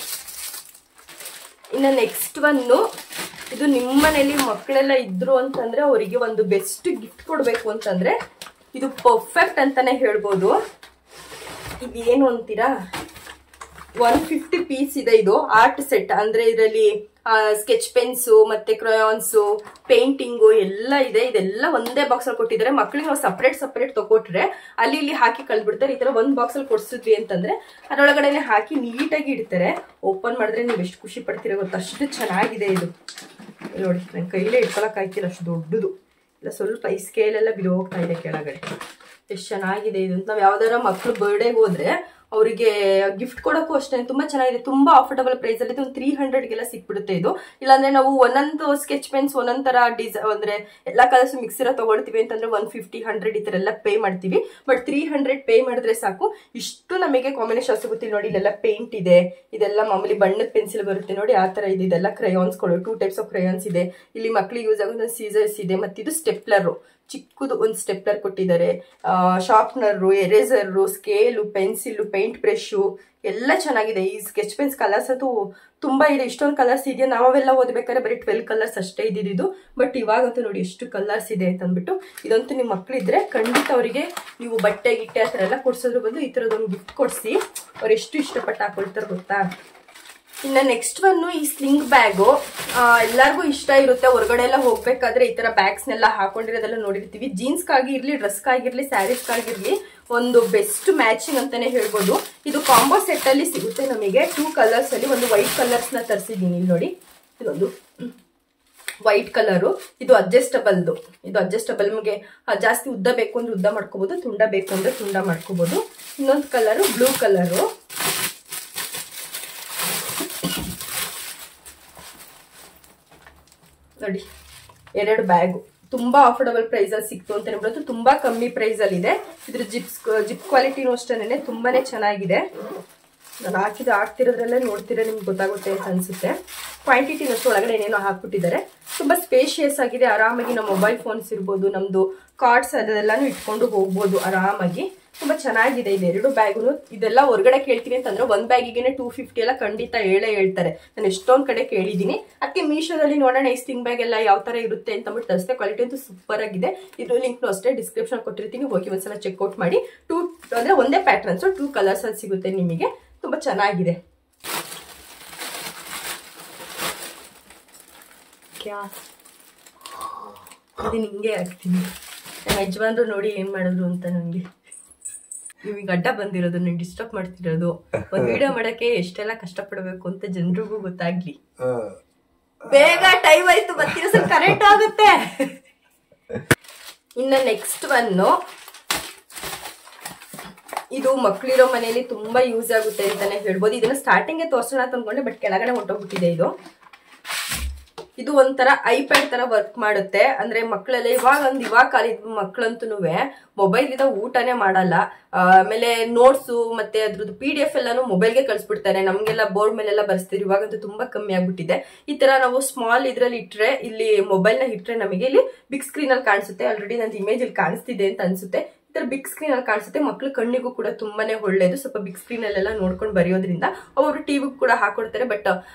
ಇನ್ನು ನೆಕ್ಸ್ಟ್ ಇದು ನಿಮ್ಮ ಮನೇಲಿ ಮಕ್ಕಳೆಲ್ಲ ಇದ್ರು ಅಂತಂದ್ರೆ ಅವರಿಗೆ ಒಂದು ಬೆಸ್ಟ್ ಗಿಫ್ಟ್ ಕೊಡ್ಬೇಕು ಅಂತಂದ್ರೆ ಇದು ಪರ್ಫೆಕ್ಟ್ ಅಂತಾನೆ ಹೇಳ್ಬೋದು. ಇದೇನು ಅಂತೀರಾ, 150 ಪೀಸ್ ಇದೆ. ಇದು ಆರ್ಟ್ ಸೆಟ್. ಅಂದ್ರೆ ಇದರಲ್ಲಿ ಸ್ಕೆಚ್ ಪೆನ್ಸು ಮತ್ತೆ ಕ್ರಯಾನ್ಸು, ಪೇಂಟಿಂಗು ಎಲ್ಲ ಇದೆ. ಇದೆಲ್ಲ ಒಂದೇ ಬಾಕ್ಸ್ ಅಲ್ಲಿ ಕೊಟ್ಟಿದ್ದಾರೆ. ಮಕ್ಳಿಗೆ ನಾವು ಸಪರೇಟ್ ತಗೊಟ್ರೆ ಅಲ್ಲಿ ಇಲ್ಲಿ ಹಾಕಿ ಕಳ್ಬಿಡ್ತಾರೆ. ಈ ತರ ಒಂದ್ ಬಾಕ್ಸ್ ಅಲ್ಲಿ ಕೊಡ್ಸಿದ್ವಿ ಅಂತಂದ್ರೆ ಅದರೊಳಗಡೆನೆ ಹಾಕಿ ನೀಟಾಗಿ ಇಡ್ತಾರೆ. ಓಪನ್ ಮಾಡಿದ್ರೆ ನೀವು ಎಷ್ಟು ಖುಷಿ ಪಡ್ತೀರ ಗೊತ್ತಾ, ಅಷ್ಟು ಚೆನ್ನಾಗಿದೆ ಇದು. ನೋಡಿ, ನನ್ ಕೈಲೇ ಇಟ್ಕೊಳಕ್ ಆಯ್ತಿಲ್ಲ, ಅಷ್ಟು ದೊಡ್ಡದು. ಇಲ್ಲ ಸ್ವಲ್ಪ ಈ ಸ್ಕೇಲ್ ಎಲ್ಲ ಬಿದ್ದು ಹೋಗ್ತಾ ಇದೆ ಕೆಳಗಡೆ. ಎಷ್ಟು ಚೆನ್ನಾಗಿದೆ ಇದು. ನಾವ್ ಯಾವ್ದಾರ ಮಕ್ಳು ಬರ್ಡೇಗೆ ಹೋದ್ರೆ ಅವರಿಗೆ ಗಿಫ್ಟ್ ಕೊಡೋಕ್ಕೂ ಅಷ್ಟೇ ತುಂಬಾ ಚೆನ್ನಾಗಿದೆ. ತುಂಬಾ ಅಫೋರ್ಡಬಲ್ ಪ್ರೈಸ್ ಅಲ್ಲಿ ಒಂದು 300ಗೆಲ್ಲ ಸಿಕ್ಬಿಡುತ್ತೆ ಇದು. ಇಲ್ಲಾಂದ್ರೆ ನಾವು ಒಂದೊಂದು ಸ್ಕೆಚ್ ಪೆನ್ಸ್ ಒಂದೊಂದ್ ತರ ಅಂದ್ರೆ ಎಲ್ಲಾ ಕಲರ್ಸ್ ಮಿಕ್ಸ್ ಇರೋ ತಗೊಳ್ತೀವಿ ಅಂತಂದ್ರೆ 150, 100 ಈ ತರ ಎಲ್ಲ ಪೇ ಮಾಡ್ತೀವಿ. ಬಟ್ 300 ಪೇ ಮಾಡಿದ್ರೆ ಸಾಕು, ಇಷ್ಟು ನಮಗೆ ಕಾಂಬಿನೇಷನ್ ಸಿಗುತ್ತೆ ನೋಡಿ. ಇಲ್ಲೆಲ್ಲ ಪೇಂಟ್ ಇದೆ, ಇದೆಲ್ಲ ಮಾಮೂಲಿ ಬಣ್ಣದ ಪೆನ್ಸಿಲ್ ಬರುತ್ತೆ ನೋಡಿ, ಆ ತರ ಇದೆ. ಇದೆಲ್ಲ ಕ್ರಯಾನ್ಸ್ ಗಳು, 2 ಟೈಪ್ಸ್ ಆಫ್ ಕ್ರಯಾನ್ಸ್ ಇದೆ. ಇಲ್ಲಿ ಮಕ್ಳಿಗೆ ಯೂಸ್ ಆಗೋ ಸೀಸರ್ಸ್ ಇದೆ, ಮತ್ತೆ ಇದು ಸ್ಟೆಪ್ಲರ್, ಚಿಕ್ಕದು ಒಂದು ಸ್ಟೆಪ್ಲರ್ ಕೊಟ್ಟಿದ್ದಾರೆ. Sharpener, eraser, scale, pencil, paint brush ಎಲ್ಲ ಚೆನ್ನಾಗಿದೆ. ಈ ಸ್ಕೆಚ್ ಪೆನ್ಸ್ ಕಲರ್ಸ್ ಅಂತೂ ತುಂಬಾ ಇದೆ. ಇಷ್ಟೊಂದು ಕಲರ್ಸ್ ಇದೆಯಾ, ನಾವೆಲ್ಲ ಓದ್ಬೇಕಾದ್ರೆ ಬರೀ 12 ಕಲರ್ಸ್ ಅಷ್ಟೇ ಇದ್ದಿದ್ದು. ಬಟ್ ಇವಾಗಂತೂ ನೋಡಿ ಎಷ್ಟು ಕಲರ್ಸ್ ಇದೆ ಅಂತ ಅಂದ್ಬಿಟ್ಟು. ಇದಂತೂ ನಿಮ್ಮ ಮಕ್ಕಳಿದ್ರೆ ಖಂಡಿತ ಅವರಿಗೆ ನೀವು ಬಟ್ಟೆ ಗಿಟ್ಟೆ ಆ ಥರ ಎಲ್ಲ ಕೊಡ್ಸೋದ್ರ ಬಂದು ಈ ಥರದೊಂದು ಗಿಫ್ಟ್ ಕೊಡಿಸಿ ಅವ್ರು ಎಷ್ಟು ಇಷ್ಟಪಟ್ಟು ಹಾಕೊಳ್ತಾರೆ ಗೊತ್ತಾ. ಇನ್ನು ನೆಕ್ಸ್ಟ್ ಒಂದು ಈ ಸ್ಲಿಂಗ್ ಬ್ಯಾಗು ಎಲ್ಲರಿಗೂ ಇಷ್ಟ ಇರುತ್ತೆ. ಹೊರಗಡೆ ಎಲ್ಲ ಹೋಗ್ಬೇಕಾದ್ರೆ ಈ ತರ ಬ್ಯಾಗ್ಸ್ನೆಲ್ಲ ಹಾಕೊಂಡಿರೋದೆಲ್ಲ ನೋಡಿರ್ತೀವಿ. ಜೀನ್ಸ್ಗಾಗಿರ್ಲಿ, ಡ್ರೆಸ್ಗಾಗಿರ್ಲಿ, ಸ್ಯಾರೀಸ್ಗಾಗಿರ್ಲಿ ಒಂದು ಬೆಸ್ಟ್ ಮ್ಯಾಚಿಂಗ್ ಅಂತಾನೆ ಹೇಳ್ಬೋದು. ಇದು ಕಾಂಬೋ ಸೆಟ್ ಅಲ್ಲಿ ಸಿಗುತ್ತೆ ನಮಗೆ 2 ಕಲರ್ಸ್ ಅಲ್ಲಿ. ಒಂದು ವೈಟ್ ಕಲರ್ಸ್ ನ ತರಿಸಿದ್ದೀನಿ ನೋಡಿ, ಇದೊಂದು ವೈಟ್ ಕಲರು, ಇದು ಅಡ್ಜಸ್ಟಬಲ್ದು. ಇದು ಅಡ್ಜಸ್ಟಬಲ್, ನಮಗೆ ಜಾಸ್ತಿ ಉದ್ದ ಬೇಕು ಅಂದ್ರೆ ಉದ್ದ ಮಾಡ್ಕೋಬಹುದು, ತುಂಡ ಬೇಕು ಅಂದ್ರೆ ತುಂಡ ಮಾಡ್ಕೋಬಹುದು. ಇನ್ನೊಂದು ಕಲರು ಬ್ಲೂ ಕಲರು, ನೋಡಿ 2 ಬ್ಯಾಗು. ತುಂಬಾ ಅಫೋರ್ಡಬಲ್ ಪ್ರೈಸ್ ಅಲ್ಲಿ ಸಿಕ್ತು ಅಂತ ಹೇಳ್ಬೋದು. ತುಂಬಾ ಕಮ್ಮಿ ಪ್ರೈಸ್ ಅಲ್ಲಿ ಇದೆ. ಇದ್ರ ಜಿಪ್ ಕ್ವಾಲಿಟಿನೂ ಅಷ್ಟೇನೆ ತುಂಬಾನೇ ಚೆನ್ನಾಗಿದೆ. ನಾನು ಹಾಕ್ತಿರೋದ್ರಲ್ಲೇ ನೋಡ್ತಿರೋ ನಿಮ್ಗೆ ಗೊತ್ತಾಗುತ್ತೆ ಅಂತ ಅನ್ಸುತ್ತೆ. ಕ್ವಾಂಟಿಟಿನಷ್ಟು ಒಳಗಡೆ ಏನೇನೋ ಹಾಕ್ಬಿಟ್ಟಿದ್ದಾರೆ. ತುಂಬಾ ಸ್ಪೇಷಿಯಸ್ ಆಗಿದೆ. ಆರಾಮಾಗಿ ನಮ್ಮ ಮೊಬೈಲ್ ಫೋನ್ಸ್ ಇರ್ಬೋದು, ನಮ್ದು ಕಾರ್ಡ್ಸ್ ಅದೆಲ್ಲಾನು ಇಟ್ಕೊಂಡು ಹೋಗ್ಬೋದು ಆರಾಮಾಗಿ. ತುಂಬಾ ಚೆನ್ನಾಗಿದೆ ಇದೆ 2 ಬ್ಯಾಗುನು. ಇದೆಲ್ಲ ಹೊರಗಡೆ ಕೇಳ್ತೀನಿ ಅಂತಂದ್ರೆ ಒಂದ್ ಬ್ಯಾಗಿಗೆ 250 ಎಲ್ಲ ಖಂಡಿತ ಹೇಳ್ತಾರೆ. ನಾನು ಎಷ್ಟೊಂದ್ ಕಡೆ ಕೇಳಿದೀನಿ. ಅದಕ್ಕೆ ಮೀಶೋದಲ್ಲಿ ನೋಡೋಣ ಈ ಸ್ಲಿಂಗ್ ಬ್ಯಾಗ್ ಎಲ್ಲ ಯಾವ ತರ ಇರುತ್ತೆ ಅಂತ ಅಂದ್ಬಿಟ್ಟು ತರಿಸಿದೆ. ಕ್ವಾಲಿಟಿ ಅಂತೂ ಸೂಪರ್ ಆಗಿದೆ. ಇದ್ರ ಲಿಂಕ್ನು ಅಷ್ಟೇ ಡಿಸ್ಕ್ರಿಪ್ಷನ್ ಕೊಟ್ಟಿರ್ತೀನಿ, ಹೋಗಿ ಒಂದ್ಸಲ ಚೆಕ್ಔಟ್ ಮಾಡಿ. 2 ಅಂದ್ರೆ ಒಂದೇ ಪ್ಯಾಟರ್ನ್ಸ್ 2 ಕಲರ್ಸ್ ಅಲ್ಲಿ ಸಿಗುತ್ತೆ ನಿಮಗೆ. ತುಂಬಾ ಚೆನ್ನಾಗಿದೆ. ಅದನ್ನ ಹಿಂಗೆ ಹಾಕ್ತೀನಿ. ನಮ್ಮ ಯಜಮಾನ್ರು ನೋಡಿ ಏನ್ ಮಾಡಿದ್ರು ಅಂತ ನಂಗೆ ನಿಮಗೆ ಅಡ್ಡ ಬಂದಿರೋದು, ನಾನು ಡಿಸ್ಟರ್ಬ್ ಮಾಡ್ತಿರೋದು. ಒಂದ್ ವಿಡಿಯೋ ಮಾಡಕ್ಕೆ ಎಷ್ಟೆಲ್ಲ ಕಷ್ಟಪಡ್ಬೇಕು ಅಂತ ಜನರಿಗೂ ಗೊತ್ತಾಗ್ಲಿ. ಬೇಗ ಟೈಮ್ ಆಯ್ತು, ಬರ್ತೀರ ಸ್ವಲ್ಪ ಕರೆಕ್ಟ್ ಆಗುತ್ತೆ. ಇನ್ನ ನೆಕ್ಸ್ಟ್ ಒನ್ನು, ಇದು ಮಕ್ಳಿರೋ ಮನೆಯಲ್ಲಿ ತುಂಬಾ ಯೂಸ್ ಆಗುತ್ತೆ ಅಂತಾನೆ ಹೇಳ್ಬೋದು. ಇದನ್ನ ಸ್ಟಾರ್ಟಿಂಗ್ ತೋರ್ಸೋಣ ಅಂತ ಅನ್ಕೊಂಡೆ, ಬಟ್ ಕೆಳಗಡೆ ಹೊಂಟೋಗ್ಬಿಟ್ಟಿದೆ ಇದು. ಇದು ಒಂಥರ ಐಪ್ಯಾಡ್ ತರ ವರ್ಕ್ ಮಾಡುತ್ತೆ. ಅಂದ್ರೆ ಮಕ್ಕಳೆಲ್ಲ ಇವಾಗ ಕಾಲಿದ ಮಕ್ಕಳಂತೂ ಮೊಬೈಲ್ ಇಂದ ಊಟನೇ ಮಾಡಲ್ಲ. ಆಮೇಲೆ ನೋಟ್ಸು ಮತ್ತೆ ಅದ್ರದ್ದು PDF ಎಲ್ಲಾನು ಮೊಬೈಲ್ಗೆ ಕಳ್ಸಿಬಿಡ್ತಾರೆ. ನಮ್ಗೆಲ್ಲ ಬೋರ್ಡ್ ಮೇಲೆಲ್ಲ ಬರ್ಸ್ತೀರಿ. ಇವಾಗಂತೂ ತುಂಬಾ ಕಮ್ಮಿ ಆಗ್ಬಿಟ್ಟಿದೆ. ಈ ತರ ನಾವು ಸ್ಮಾಲ್ ಇದ್ರಲ್ಲಿ ಇಟ್ರೆ, ಇಲ್ಲಿ ಮೊಬೈಲ್ ನ ಇಟ್ರೆ ನಮಗೆ ಇಲ್ಲಿ ಬಿಗ್ ಸ್ಕ್ರೀನ್ ಅಲ್ಲಿ ಕಾಣಿಸುತ್ತೆ. ಆಲ್ರೆಡಿ ನನ್ನ ಇಮೇಜ್ ಇಲ್ಲಿ ಕಾಣಿಸ್ತಿದೆ ಅಂತ ಅನ್ಸುತ್ತೆ. ಬಿಗ್ ಸ್ಕ್ರೀನ್ ಅಲ್ಲಿ ಕಾಣಿಸುತ್ತೆ. ಮಕ್ಳು ಕಣ್ಣಿಗೂ ಕೂಡ ತುಂಬಾನೇ ಒಳ್ಳೇದು. ಸ್ವಲ್ಪ ಬಿಗ್ ಸ್ಕ್ರೀನ್ ಅಲ್ಲೆಲ್ಲ ನೋಡ್ಕೊಂಡು ಬರೆಯೋದ್ರಿಂದ ಅವರು ಟಿವಿ ಕೂಡ ಹಾಕೊಡ್ತಾರೆ. ಬಟ್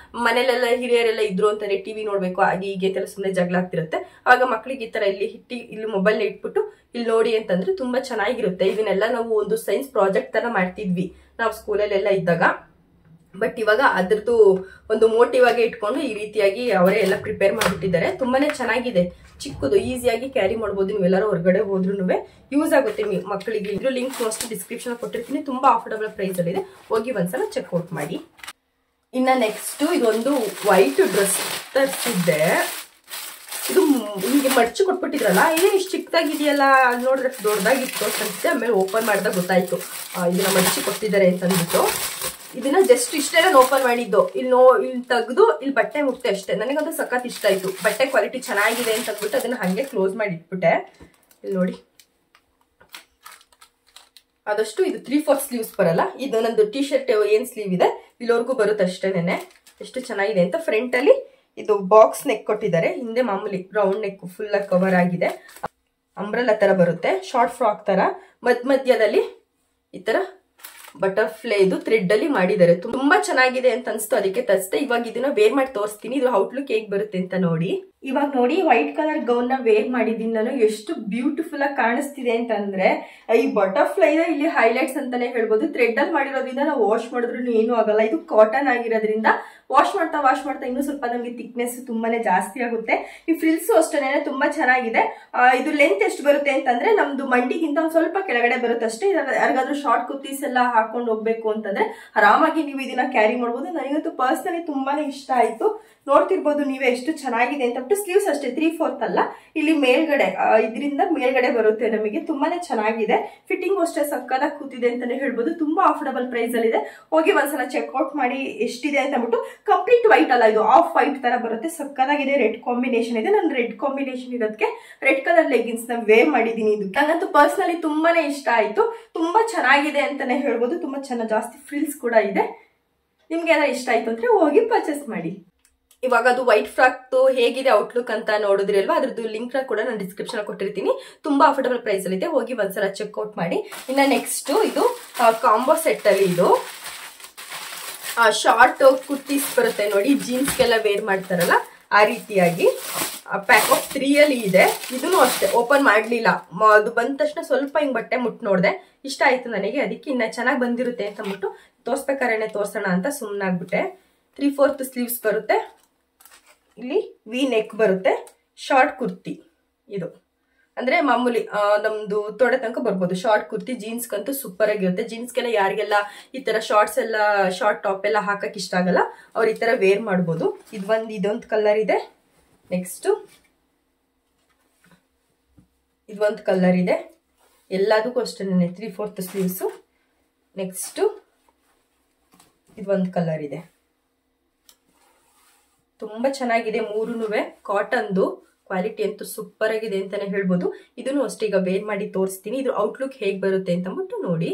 ಮನೇಲೆಲ್ಲ ಹಿರಿಯರೆಲ್ಲ ಇದ್ರು ಅಂತಂದ್ರೆ ಟಿವಿ ನೋಡ್ಬೇಕು ಹಾಗೆ ಹೀಗೆ ಅಂತೆಲ್ಲ ಸುಮ್ಮನೆ ಜಗಳ ಆಗ್ತಿರುತ್ತೆ. ಆವಾಗ ಮಕ್ಳಿಗೆ ಈ ತರ ಇಲ್ಲಿ ಮೊಬೈಲ್ ನ ಇಟ್ಬಿಟ್ಟು ಇಲ್ಲಿ ನೋಡಿ ಅಂತಂದ್ರೆ ತುಂಬಾ ಚೆನ್ನಾಗಿರುತ್ತೆ. ಇದನ್ನೆಲ್ಲ ನಾವು ಒಂದು ಸೈನ್ಸ್ ಪ್ರಾಜೆಕ್ಟ್ ತರ ಮಾಡ್ತಿದ್ವಿ ನಾವು ಸ್ಕೂಲಲ್ಲೆಲ್ಲ ಇದ್ದಾಗ. ಬಟ್ ಇವಾಗ ಅದ್ರದ್ದು ಒಂದು ಮೋಟಿವ್ ಆಗಿ ಇಟ್ಕೊಂಡು ಈ ರೀತಿಯಾಗಿ ಅವರೇ ಎಲ್ಲ ಪ್ರಿಪೇರ್ ಮಾಡಿಬಿಟ್ಟಿದ್ದಾರೆ. ತುಂಬಾನೇ ಚೆನ್ನಾಗಿದೆ. ಚಿಕ್ಕದು, ಈಸಿಯಾಗಿ ಕ್ಯಾರಿ ಮಾಡ್ಬೋದು. ನೀವೆಲ್ಲರೂ ಹೊರಗಡೆ ಹೋದ್ರೂ ಯೂಸ್ ಆಗುತ್ತೆ ಮಕ್ಕಳಿಗೆ. ಇದ್ರ ಲಿಂಕ್ ಅಷ್ಟು ಡಿಸ್ಕ್ರಿಪ್ಷನ್ ಕೊಟ್ಟಿರ್ತೀನಿ. ತುಂಬಾ ಅಫೋರ್ಡಬಲ್ ಪ್ರೈಸ್ ಅಲ್ಲಿ ಇದೆ, ಹೋಗಿ ಒಂದ್ಸಲ ಚೆಕ್ಔಟ್ ಮಾಡಿ. ಇನ್ನ ನೆಕ್ಸ್ಟ್ ಇದೊಂದು ವೈಟ್ ಡ್ರೆಸ್ ತರಿಸಿದ್ದೆ. ಇದು ಹೀಗೆ ಮಡ್ಚಿ ಕೊಟ್ಬಿಟ್ಟಿದ್ರಲ್ಲ, ಏನ್ ಇಷ್ಟು ಚಿಕ್ಕದಾಗಿದೆಯಲ್ಲ, ನೋಡಿದ್ರೆ ದೊಡ್ಡದಾಗಿತ್ತು ಅನ್ಸುತ್ತೆ. ಆಮೇಲೆ ಓಪನ್ ಮಾಡಿದಾಗ ಗೊತ್ತಾಯ್ತು ಇದನ್ನ ಮಡ್ಚಿ ಕೊಟ್ಟಿದ್ದಾರೆ ಅಂತ ಅಂದ್ಬಿಟ್ಟು. ಇದನ್ನ ಜಸ್ಟ್ ಇಷ್ಟೇ ನಾನು ಓಪನ್ ಮಾಡಿದ್ದು. ಇಲ್ಲಿ ತೆಗೆದು ಇಲ್ಲಿ ಬಟ್ಟೆ ಮುಟ್ತೆ ಅಷ್ಟೇ. ನನಗಂತೂ ಸಖತ್ ಇಷ್ಟ ಆಯ್ತು. ಬಟ್ಟೆ ಕ್ವಾಲಿಟಿ ಚೆನ್ನಾಗಿದೆ ಅಂತ ಅಂದ್ಬಿಟ್ಟು ಅದನ್ನ ಹಂಗೆ ಕ್ಲೋಸ್ ಮಾಡಿ ಇಟ್ಬಿಟ್ಟೆ. ಇಲ್ಲಿ ನೋಡಿ, ಆದಷ್ಟು ಇದು 3/4 ಸ್ಲೀವ್ಸ್ ಬರಲ್ಲ. ಇದು ನಂದು ಟಿ ಶರ್ಟ್ ಏನ್ ಸ್ಲೀವ್ ಇದೆ ಇಲ್ಲಿವರೆಗೂ ಬರುತ್ತೆ ಅಷ್ಟೇನೆ. ಎಷ್ಟು ಚೆನ್ನಾಗಿದೆ ಅಂತ. ಫ್ರಂಟ್ ಅಲ್ಲಿ ಇದು ಬಾಕ್ಸ್ ನೆಕ್ ಕೊಟ್ಟಿದ್ದಾರೆ. ಹಿಂದೆ ಮಾಮೂಲಿ ರೌಂಡ್ ನೆಕ್ ಫುಲ್ ಕವರ್ ಆಗಿದೆ. ಅಂಬ್ರೆಲಾ ತರ ಬರುತ್ತೆ, ಶಾರ್ಟ್ ಫ್ರಾಕ್ ತರ. ಮಧ್ಯದಲ್ಲಿ ಈ ತರ ಬಟರ್ಫ್ಲೈ ಇದು ಥ್ರೆಡ್ ಅಲ್ಲಿ ಮಾಡಿದ್ದಾರೆ. ತುಂಬಾ ಚೆನ್ನಾಗಿದೆ ಅಂತ ಅನ್ಸ್ತು, ಅದಕ್ಕೆ ತರಿಸಿದೆ. ಇವಾಗ ಇದನ್ನ ವೇರ್ ಮಾಡಿ ತೋರಿಸ್ತೀನಿ. ಇದು ಔಟ್ಲುಕ್ ಹೇಗ್ ಬರುತ್ತೆ ಅಂತ ನೋಡಿ. ಇವಾಗ ನೋಡಿ, ವೈಟ್ ಕಲರ್ ಗೌನ್ ನ ವೇರ್ ಮಾಡಿದ್ದೀನಿ ನಾನು. ಎಷ್ಟು ಬ್ಯೂಟಿಫುಲ್ ಆಗಿ ಕಾಣಿಸ್ತಿದೆ ಅಂತ ಅಂದ್ರೆ, ಈ ಬಟರ್ಫ್ಲೈ ಇಲ್ಲಿ ಹೈಲೈಟ್ಸ್ ಅಂತಾನೆ ಹೇಳ್ಬೋದು. ಥ್ರೆಡ್ ಅಲ್ಲಿ ಮಾಡಿರೋದ್ರಿಂದ ನಾವು ವಾಶ್ ಮಾಡಿದ್ರು ಏನು ಆಗಲ್ಲ. ಇದು ಕಾಟನ್ ಆಗಿರೋದ್ರಿಂದ ವಾಶ್ ಮಾಡ್ತಾ ಇನ್ನೂ ಸ್ವಲ್ಪ ನಮಗೆ ಥಿಕ್ನೆಸ್ ತುಂಬಾನೇ ಜಾಸ್ತಿ ಆಗುತ್ತೆ. ಈ ಫ್ರಿಲ್ಸ್ ಅಷ್ಟೇನೆ ತುಂಬಾ ಚೆನ್ನಾಗಿದೆ. ಇದು ಲೆಂತ್ ಎಷ್ಟು ಬರುತ್ತೆ ಅಂತಂದ್ರೆ ನಮ್ದು ಮಂಡಿಗಿಂತ ಒಂದ್ ಸ್ವಲ್ಪ ಕೆಳಗಡೆ ಬರುತ್ತೆ ಅಷ್ಟೇ. ಯಾರಿಗಾದ್ರೂ ಶಾರ್ಟ್ ಕುರ್ತೀಸ್ ಎಲ್ಲ ಹಾಕೊಂಡು ಹೋಗ್ಬೇಕು ಅಂತಂದ್ರೆ ಆರಾಮಾಗಿ ನೀವು ಇದನ್ನ ಕ್ಯಾರಿ ಮಾಡ್ಬೋದು. ನನಗಂತೂ ಪರ್ಸನಲಿ ತುಂಬಾನೇ ಇಷ್ಟ ಆಯ್ತು. ನೋಡ್ತಿರ್ಬೋದು ನೀವೇ ಎಷ್ಟು ಚೆನ್ನಾಗಿದೆ ಅಂತ. ಸ್ಲೀವ್ಸ್ ಅಷ್ಟೇ 3/4 ಅಲ್ಲ, ಇಲ್ಲಿ ಮೇಲ್ಗಡೆ ಇದರಿಂದ ಮೇಲ್ಗಡೆ ಬರುತ್ತೆ ನಮಗೆ. ತುಂಬಾನೇ ಚೆನ್ನಾಗಿದೆ. ಫಿಟ್ಟಿಂಗ್ ಅಷ್ಟೇ ಸಕ್ಕದಾಗಿ ಕೂತಿದೆ ಅಂತಾನೆ ಹೇಳ್ಬೋದು. ತುಂಬಾ ಅಫೋರ್ಡಬಲ್ ಪ್ರೈಸ್ ಅಲ್ಲಿ ಇದೆ. ಹೋಗಿ ಒಂದ್ಸಲ ಚೆಕ್ಔಟ್ ಮಾಡಿ ಎಷ್ಟಿದೆ ಅಂತ ಅಂದ್ಬಿಟ್ಟು. ಕಂಪ್ಲೀಟ್ ವೈಟ್ ಅಲ್ಲ, ಇದು ಆಫ್ ವೈಟ್ ತರ ಬರುತ್ತೆ. ಸಕ್ಕದಾಗಿದೆ. ರೆಡ್ ಕಾಂಬಿನೇಷನ್ ಇದೆ. ನಾನು ರೆಡ್ ಕಾಂಬಿನೇಷನ್ ಇರೋದಕ್ಕೆ ರೆಡ್ ಕಲರ್ ಲೆಗಿನ್ಸ್ ನ ವೇರ್ ಮಾಡಿದೀನಿ. ಇದು ನಂಗಂತೂ ಪರ್ಸನಲಿ ತುಂಬಾನೇ ಇಷ್ಟ ಆಯ್ತು. ತುಂಬಾ ಚೆನ್ನಾಗಿದೆ ಅಂತಾನೆ ಹೇಳ್ಬೋದು. ತುಂಬಾ ಚೆನ್ನಾಗಿ ಜಾಸ್ತಿ ಫ್ರಿಲ್ಸ್ ಕೂಡ ಇದೆ. ನಿಮ್ಗೆ ಏನಾದ್ರು ಇಷ್ಟ ಆಯ್ತು ಅಂದ್ರೆ ಹೋಗಿ ಪರ್ಚೇಸ್ ಮಾಡಿ. ಇವಾಗ ಅದು ವೈಟ್ ಫ್ರಾಕ್ ಹೇಗಿದೆ ಔಟ್ಲುಕ್ ಅಂತ ನೋಡಿದ್ರಿ ಅಲ್ವಾ, ಅದ್ರದ್ದು ಲಿಂಕ್ ಕೂಡ ನಾನು ಡಿಸ್ಕ್ರಿಪ್ಷನ್ ಕೊಟ್ಟಿರ್ತೀನಿ. ತುಂಬಾ ಅಫೋರ್ಡಬಲ್ ಪ್ರೈಸ್ ಅಲ್ಲಿ ಇದೆ. ಹೋಗಿ ಒಂದ್ಸಲ ಚೆಕ್ಔಟ್ ಮಾಡಿ. ಇನ್ನ ನೆಕ್ಸ್ಟ್ ಇದು ಕಾಂಬೋ ಸೆಟ್ ಅಲ್ಲಿ ಇದು ಶಾರ್ಟ್ ಕುರ್ತೀಸ್ ಬರುತ್ತೆ ನೋಡಿ, ಜೀನ್ಸ್ಗೆಲ್ಲ ವೇರ್ ಮಾಡ್ತಾರಲ್ಲ ಆ ರೀತಿಯಾಗಿ ಪ್ಯಾಕ್ ಆಫ್ 3 ಅಲ್ಲಿ ಇದೆ. ಇದನ್ನು ಅಷ್ಟೇ ಓಪನ್ ಮಾಡ್ಲಿಲ್ಲ. ಅದು ಬಂದ ತಕ್ಷಣ ಸ್ವಲ್ಪ ಹಿಂಗ್ ಬಟ್ಟೆ ಮುಟ್ ನೋಡ್ದೆ, ಇಷ್ಟ ಆಯ್ತು ನನಗೆ. ಅದಕ್ಕೆ ಇನ್ನ ಚೆನ್ನಾಗಿ ಬಂದಿರುತ್ತೆ ಅಂತ ಅಂದ್ಬಿಟ್ಟು ತೋರ್ಸ್ಬೇಕಾರೇನೆ ತೋರ್ಸೋಣ ಅಂತ ಸುಮ್ಮನಾಗ್ಬಿಟ್ಟೆ. 3/4 ಸ್ಲೀವ್ಸ್ ಬರುತ್ತೆ. ಇಲ್ಲಿ ವಿ ನೆಕ್ ಬರುತ್ತೆ. ಶಾರ್ಟ್ ಕುರ್ತಿ ಇದು ಅಂದ್ರೆ ಮಾಮೂಲಿ ನಮ್ದು ತೊಡೆ ತನಕ ಬರ್ಬೋದು. ಶಾರ್ಟ್ ಕುರ್ತಿ ಜೀನ್ಸ್ಗಂತೂ ಸೂಪರ್ ಆಗಿರುತ್ತೆ. ಜೀನ್ಸ್ಗೆಲ್ಲ ಯಾರಿಗೆಲ್ಲ ಈ ತರ ಶಾರ್ಟ್ಸ್ ಎಲ್ಲ ಶಾರ್ಟ್ ಟಾಪ್ ಎಲ್ಲ ಹಾಕಕ್ ಇಷ್ಟ ಆಗಲ್ಲ ಅವ್ರು ಈ ತರ ವೇರ್ ಮಾಡ್ಬೋದು. ಇದೊಂದು ಕಲರ್ ಇದೆ. ನೆಕ್ಸ್ಟ್ ಇದೊಂದು ಕಲರ್ ಇದೆ. ಎಲ್ಲದಕ್ಕೂ ಅಷ್ಟೇ 3/4 ಸ್ಲೀವ್ಸ್. ನೆಕ್ಸ್ಟ್ ಇದೊಂದು ಕಲರ್ ಇದೆ. ತುಂಬಾ ಚೆನ್ನಾಗಿದೆ. ಮೂರುನುವೆ ಕಾಟನ್ದು. ಕ್ವಾಲಿಟಿ ಅಂತೂ ಸೂಪರ್ ಆಗಿದೆ ಅಂತಾನೆ ಹೇಳ್ಬೋದು. ಇದನ್ನು ಅಷ್ಟೇ ಈಗ ವೇರ್ ಮಾಡಿ ತೋರಿಸ್ತೀನಿ. ಇದು ಔಟ್ಲುಕ್ ಹೇಗ್ ಬರುತ್ತೆ ಅಂತ ಅಂದ್ಬಿಟ್ಟು ನೋಡಿ.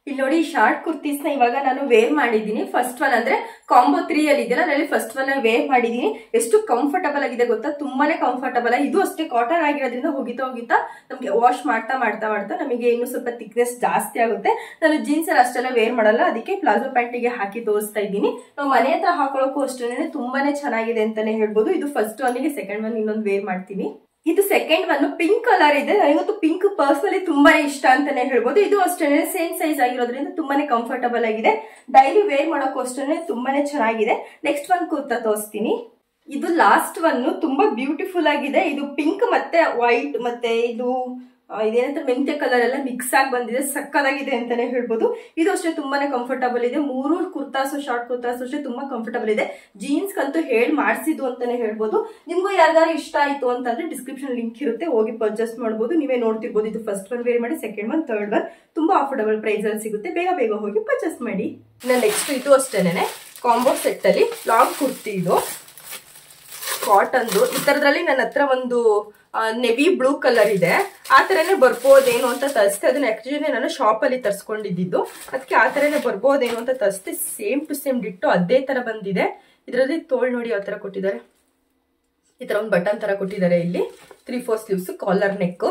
ಇಲ್ಲಿ ನೋಡಿ ಶಾರ್ಟ್ ಕುರ್ತೀಸ್ ನ ಇವಾಗ ನಾನು ವೇರ್ ಮಾಡಿದ್ದೀನಿ. ಫಸ್ಟ್ ಒನ್ ಅಂದ್ರೆ ಕಾಂಬೋ 3 ಅಲ್ಲಿ ಇದೆಯಲ್ಲ, ನಾನು ಫಸ್ಟ್ ಒನ್ ವೇರ್ ಮಾಡಿದೀನಿ. ಎಷ್ಟು ಕಂಫರ್ಟಬಲ್ ಆಗಿದೆ ಗೊತ್ತಾ, ತುಂಬಾನೇ ಕಂಫರ್ಟಬಲ್. ಇದು ಅಷ್ಟೇ ಕಾಟನ್ ಆಗಿರೋದ್ರಿಂದ ಹೋಗಿತಾ ನಮ್ಗೆ ವಾಶ್ ಮಾಡ್ತಾ ನಮಗೆ ಇನ್ನು ಸ್ವಲ್ಪ ಥಿಕ್ನೆಸ್ ಜಾಸ್ತಿ ಆಗುತ್ತೆ. ನಾನು ಜೀನ್ಸ್ ಅಲ್ಲಿ ಅಷ್ಟೆಲ್ಲ ವೇರ್ ಮಾಡಲ್ಲ, ಅದಕ್ಕೆ ಪ್ಲಾಜೋ ಪ್ಯಾಂಟಿಗೆ ಹಾಕಿ ತೋರಿಸ್ತಾ ಇದ್ದೀನಿ. ನಾವು ಮನೆ ಹತ್ರ ಹಾಕೊಳ್ಳೋಕ್ಕೂ ಅಷ್ಟೇ ತುಂಬಾನೇ ಚೆನ್ನಾಗಿದೆ ಅಂತಾನೆ ಹೇಳ್ಬೋದು. ಇದು ಫಸ್ಟ್ ಒನ್ಗೆ, ಸೆಕೆಂಡ್ ಒನ್ ಇನ್ನೊಂದು ವೇರ್ ಮಾಡ್ತೀನಿ. ಇದು ಸೆಕೆಂಡ್ ಒನ್ ಪಿಂಕ್ ಕಲರ್ ಇದೆ. ನನಗಂತೂ ಪಿಂಕ್ ಪರ್ಸನಲಿ ತುಂಬಾನೇ ಇಷ್ಟ ಅಂತಾನೆ ಹೇಳ್ಬೋದು. ಇದು ಅಷ್ಟೇ ಸೇಮ್ ಸೈಜ್ ಆಗಿರೋದ್ರಿಂದ ತುಂಬಾನೇ ಕಂಫರ್ಟಬಲ್ ಆಗಿದೆ. ಡೈಲಿ ವೇರ್ ಮಾಡೋಕ್ಕೂ ಅಷ್ಟೇ ತುಂಬಾನೇ ಚೆನ್ನಾಗಿದೆ. ನೆಕ್ಸ್ಟ್ ಒನ್ ಕುರ್ತಾ ತೋರಿಸ್ತೀನಿ. ಇದು ಲಾಸ್ಟ್ ಒನ್ ತುಂಬಾ ಬ್ಯೂಟಿಫುಲ್ ಆಗಿದೆ. ಇದು ಪಿಂಕ್ ಮತ್ತೆ ವೈಟ್ ಮತ್ತೆ ಇದು ಇದೇನಂತ ಮೆಂತ್ಯ ಕಲರ್ ಎಲ್ಲ ಮಿಕ್ಸ್ ಆಗಿ ಬಂದಿದೆ. ಸಕ್ಕದಾಗಿದೆ ಅಂತಾನೆ ಹೇಳ್ಬೋದು. ಇದು ಅಷ್ಟೇ ತುಂಬಾನೇ ಕಂಫರ್ಟಬಲ್ ಇದೆ. 3 ಕುರ್ತಾಸು ಶಾರ್ಟ್ ಕುರ್ತಾಸು ಅಷ್ಟೇ ತುಂಬಾ ಕಂಫರ್ಟಬಲ್ ಇದೆ. ಜೀನ್ಸ್ ಅಂತೂ ಹೇಳಿ ಮಾಡಿಸಿದ್ದು ಅಂತಾನೆ ಹೇಳ್ಬೋದು. ನಿಮ್ಗೂ ಯಾರಿಗಾರು ಇಷ್ಟ ಆಯ್ತು ಅಂತಂದ್ರೆ ಡಿಸ್ಕ್ರಿಪ್ಷನ್ ಲಿಂಕ್ ಇರುತ್ತೆ, ಹೋಗಿ ಪರ್ಚೇಸ್ ಮಾಡ್ಬೋದು. ನೀವೇ ನೋಡ್ತಿರ್ಬೋದು. ಇದು ಫಸ್ಟ್ ಒನ್ ವೇರ್ ಮಾಡಿ, ಸೆಕೆಂಡ್ ಒನ್, ಥರ್ಡ್ ಒನ್ ತುಂಬಾ ಅಫೋರ್ಡಬಲ್ ಪ್ರೈಸ್ ಅಲ್ಲಿ ಸಿಗುತ್ತೆ. ಬೇಗ ಹೋಗಿ ಪರ್ಚೇಸ್ ಮಾಡಿ. ನೆಕ್ಸ್ಟ್ ಇದು ಅಷ್ಟೇನೆ ಕಾಂಬೋ ಸೆಟ್ ಅಲ್ಲಿ ಲಾಂಗ್ ಕುರ್ತಿ. ಇದು ಕಾಟನ್ದು. ಈ ತರದ್ರಲ್ಲಿ ನನ್ನ ಹತ್ರ ಒಂದು ನೆವಿ ಬ್ಲೂ ಕಲರ್ ಇದೆ. ಆ ತರನೇ ಬರ್ಬೋದೇನೋ ಅಂತ ತರಿಸ್ತೆ. ಅದನ್ನ ಆಕ್ಚುಲಿ ನಾನು ಶಾಪ್ ಅಲ್ಲಿ ತರಿಸ್ಕೊಂಡಿದ್ದು. ಅದಕ್ಕೆ ಆ ತರನೇ ಬರ್ಬೋದೇನೋ ಅಂತ ತರಿಸ್ತೆ. ಸೇಮ್ ಟು ಸೇಮ್ ಡಿಟ್ಟು ಅದೇ ತರ ಬಂದಿದೆ. ಇದರಲ್ಲಿ ತೋಳ್ ನೋಡಿ ಯಾವ ತರ ಕೊಟ್ಟಿದ್ದಾರೆ. ಈ ತರ ಒಂದು ಬಟನ್ ತರ ಕೊಟ್ಟಿದ್ದಾರೆ. ಇಲ್ಲಿ 3/4 ಸ್ಲೀವ್ಸ್, ಕಾಲರ್ ನೆಕ್.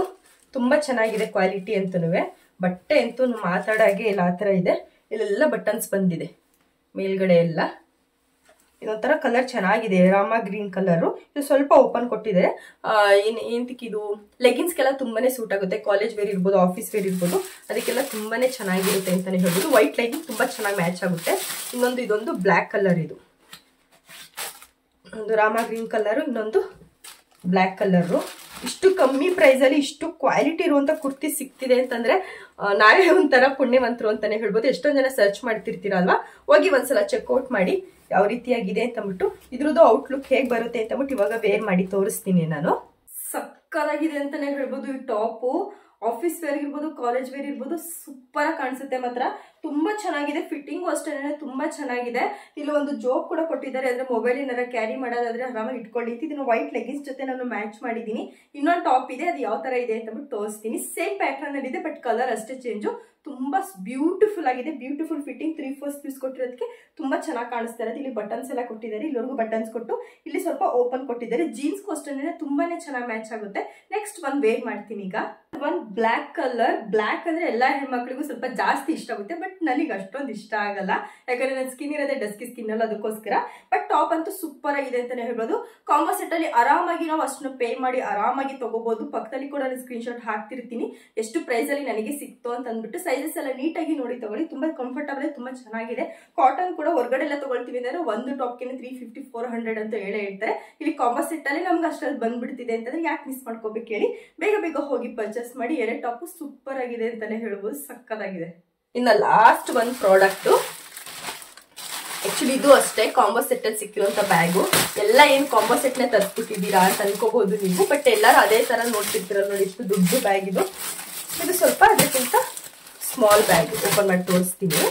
ತುಂಬಾ ಚೆನ್ನಾಗಿದೆ ಕ್ವಾಲಿಟಿ ಅಂತನೂ. ಬಟ್ಟೆ ಅಂತೂ ಮಾತಾಡಾಗೆ ಇಲ್ಲ, ಆ ತರ ಇದೆ. ಇಲ್ಲೆಲ್ಲ ಬಟನ್ಸ್ ಬಂದಿದೆ ಮೇಲ್ಗಡೆ ಎಲ್ಲ. ಇದೊಂಥರ ಕಲರ್ ಚೆನ್ನಾಗಿದೆ, ರಾಮ ಗ್ರೀನ್ ಕಲರ್. ಇದು ಸ್ವಲ್ಪ ಓಪನ್ ಕೊಟ್ಟಿದೆ. ಏನಕ್ಕೆ ಇದು ಲೆಗಿನ್ಸ್ಗೆಲ್ಲ ತುಂಬಾನೇ ಸೂಟ್ ಆಗುತ್ತೆ. ಕಾಲೇಜ್ ವೇರ್ ಇರ್ಬೋದು, ಆಫೀಸ್ ವೇರ್ ಇರ್ಬೋದು, ಅದಕ್ಕೆಲ್ಲ ತುಂಬಾನೇ ಚೆನ್ನಾಗಿರುತ್ತೆ ಅಂತಾನೆ ಹೇಳ್ಬೋದು. ವೈಟ್ ಲೆಗಿನ್ ತುಂಬಾ ಚೆನ್ನಾಗಿ ಮ್ಯಾಚ್ ಆಗುತ್ತೆ. ಇದೊಂದು ಬ್ಲ್ಯಾಕ್ ಕಲರ್. ಇದು ಒಂದು ರಾಮ ಗ್ರೀನ್ ಕಲರ್, ಇನ್ನೊಂದು ಬ್ಲ್ಯಾಕ್ ಕಲರ್. ಇಷ್ಟು ಕಮ್ಮಿ ಪ್ರೈಸ್ ಅಲ್ಲಿ ಇಷ್ಟು ಕ್ವಾಲಿಟಿ ಇರುವಂತ ಕುರ್ತಿ ಸಿಗ್ತಿದೆ ಅಂತಂದ್ರೆ ನಾವೇ ಒಂಥರ ಪುಣ್ಯವಂತರು ಅಂತಾನೆ ಹೇಳ್ಬೋದು. ಎಷ್ಟೊಂದ್ ಜನ ಸರ್ಚ್ ಮಾಡ್ತಿರ್ತೀರಲ್ವಾ, ಹೋಗಿ ಒಂದ್ಸಲ ಚೆಕ್ಔಟ್ ಮಾಡಿ ಯಾವ ರೀತಿಯಾಗಿದೆ ಅಂತ ಅಂದ್ಬಿಟ್ಟು. ಇದ್ರದ್ದು ಔಟ್ಲುಕ್ ಹೇಗ್ ಬರುತ್ತೆ ಅಂತ ಅಂದ್ಬಿಟ್ಟು ಇವಾಗ ವೇರ್ ಮಾಡಿ ತೋರಿಸ್ತೀನಿ ನಾನು. ಸಕ್ಕದಾಗಿದೆ ಅಂತಾನೆ ಹೇಳ್ಬೋದು. ಈ ಟಾಪು ಆಫೀಸ್ ವೇರ್ ಇರ್ಬೋದು, ಕಾಲೇಜ್ ವೇರ್ ಇರ್ಬೋದು, ಸೂಪರ್ ಆಗಿ ಕಾಣಿಸುತ್ತೆ. ಮಾತ್ರ ತುಂಬಾ ಚೆನ್ನಾಗಿದೆ. ಫಿಟ್ಟಿಂಗು ಅಷ್ಟೇ ತುಂಬಾ ಚೆನ್ನಾಗಿದೆ. ಇಲ್ಲಿ ಒಂದು ಜೋಬ್ ಕೂಡ ಕೊಟ್ಟಿದ್ದಾರೆ. ಅಂದ್ರೆ ಮೊಬೈಲ್ ಏನಾರ ಕ್ಯಾರಿ ಮಾಡೋದಾದ್ರೆ ಆರಾಮಾಗಿ ಇಟ್ಕೊಳ್ಳಿ. ಇದನ್ನು ವೈಟ್ ಲೆಗಿನ್ಸ್ ಜೊತೆ ನಾನು ಮ್ಯಾಚ್ ಮಾಡಿದೀನಿ. ಇನ್ನೊಂದು ಟಾಪ್ ಇದೆ, ಅದು ಯಾವ ತರ ಇದೆ ಅಂತ ಅಂದ್ಬಿಟ್ಟು ತೋರಿಸ್ತೀನಿ. ಸೇಮ್ ಪ್ಯಾಟರ್ನ್ ಅಲ್ಲಿ ಇದೆ, ಬಟ್ ಕಲರ್ ಅಷ್ಟೇ ಚೇಂಜು. ತುಂಬಾ ಬ್ಯೂಟಿಫುಲ್ ಆಗಿದೆ. Beautiful fitting. 3/4 ಸ್ಲೀವ್ಸ್ ಕೊಟ್ಟಿರೋದಕ್ಕೆ ತುಂಬಾ ಚೆನ್ನಾಗಿ ಕಾಣಿಸ್ತಾ ಇರೋದು. ಇಲ್ಲಿ ಬಟನ್ಸ್ ಎಲ್ಲ ಕೊಟ್ಟಿದ್ದಾರೆ. ಇಲ್ಲಿವರೆಗೂ ಬಟನ್ಸ್ ಕೊಟ್ಟು ಇಲ್ಲಿ ಸ್ವಲ್ಪ ಓಪನ್ ಕೊಟ್ಟಿದ್ದಾರೆ. ಜೀನ್ಸ್ಗೂ ಅಷ್ಟೇ ತುಂಬಾನೇ ಚೆನ್ನಾಗಿ ಮ್ಯಾಚ್ ಆಗುತ್ತೆ. ನೆಕ್ಸ್ಟ್ ಒನ್ ವೇರ್ ಮಾಡ್ತೀನಿ. ಈಗ ಒನ್ ಬ್ಲ್ಯಾಕ್ ಕಲರ್. ಬ್ಲ್ಯಾಕ್ ಅಂದ್ರೆ ಎಲ್ಲಾ ಹೆಣ್ಮಕ್ಳಿಗೂ ಸ್ವಲ್ಪ ಜಾಸ್ತಿ ಇಷ್ಟ ಆಗುತ್ತೆ, ಬಟ್ ನನಗೆ ಅಷ್ಟೊಂದು ಇಷ್ಟ ಆಗಲ್ಲ, ಯಾಕಂದ್ರೆ ನನ್ನ ಸ್ಕಿನ್ ಇರೋದೇ ಡಸ್ಕಿ ಸ್ಕಿನ್ ಅಲ್ಲ, ಅದಕ್ಕೋಸ್ಕರ. ಬಟ್ ಟಾಪ್ ಅಂತೂ ಸೂಪರ್ ಆಗಿದೆ ಅಂತಾನೆ ಹೇಳ್ಬೋದು. ಕಾಂಬೋ ಸೆಟ್ ಅಲ್ಲಿ ಆರಾಮಾಗಿ ನಾವು ಅಷ್ಟನ್ನು ಪೇ ಮಾಡಿ ಆರಾಮಾಗಿ ತಗೋಬಹುದು. ಪಕ್ಕದಲ್ಲಿ ಕೂಡ ನಾನು ಸ್ಕ್ರೀನ್ ಶಾಟ್ ಹಾಕ್ತಿರ್ತೀನಿ ಎಷ್ಟು ಪ್ರೈಸ್ ಅಲ್ಲಿ ನನಗೆ ಸಿಕ್ತು ಅಂತ ಅಂದ್ಬಿಟ್ಟು. ಸೈಜಸ್ ಎಲ್ಲ ನೀಟಾಗಿ ನೋಡಿ ತಗೊಳ್ಳಿ, ತುಂಬಾ ಕಂಫರ್ಟಬಲ್, ತುಂಬಾ ಚೆನ್ನಾಗಿದೆ. ಕಾಟನ್ ಕೂಡ ಹೊರಗಡೆ ಎಲ್ಲ ತಗೊಳ್ತೀವಿ ಅಂದ್ರೆ ಒಂದು ಟಾಪ್ಗೆ 350-400 ಅಂತ ಹೇಳ್ತಾರೆ. ಇಲ್ಲಿ ಕಾಂಬೋ ಸೆಟ್ ಅಲ್ಲಿ ನಮ್ಗೆ ಅಷ್ಟಲ್ಲಿ ಬಂದ್ಬಿಡ್ತಿದೆ ಅಂತಂದ್ರೆ ಯಾಕೆ ಮಿಸ್ ಮಾಡ್ಕೋಬೇಕು ಹೇಳಿ. ಬೇಗ ಬೇಗ ಹೋಗಿ ಪರ್ಚೇಸ್ ಮಾಡಿ. 2 ಟಾಪ್ ಸೂಪರ್ ಆಗಿದೆ ಅಂತಾನೆ ಹೇಳ್ಬೋದು, ಸಕ್ಕತ್ತಾಗಿದೆ. ಇನ್ನು ಲಾಸ್ಟ್ ಒಂದು ಪ್ರಾಡಕ್ಟ್, ಆಕ್ಚುಲಿ ಇದು ಅಷ್ಟೇ ಕಾಂಬೋ ಸೆಟ್ ಅಲ್ಲಿ ಸಿಕ್ಕಿರುವಂತ ಬ್ಯಾಗು. ಎಲ್ಲ ಏನ್ ಕಾಂಬೋ ಸೆಟ್ ನೇ ತರಿಸ್ಬಿಟ್ಟಿದ್ದೀರಾ ಅಂತ ಅನ್ಕೋಬಹುದು ನೀವು, ಬಟ್ ಎಲ್ಲರೂ ಅದೇ ತರ ನೋಡ್ತಿರ್ತೀರ ನೋಡಿ. ಎಷ್ಟು ದೊಡ್ಡ ಬ್ಯಾಗ್ ಇದು. ಇದು ಸ್ವಲ್ಪ ಅದಕ್ಕಿಂತ ಸ್ಮಾಲ್ ಬ್ಯಾಗ್. ಓಪನ್ ಮಾಡಿ ತೋರಿಸ್ತೀನಿ.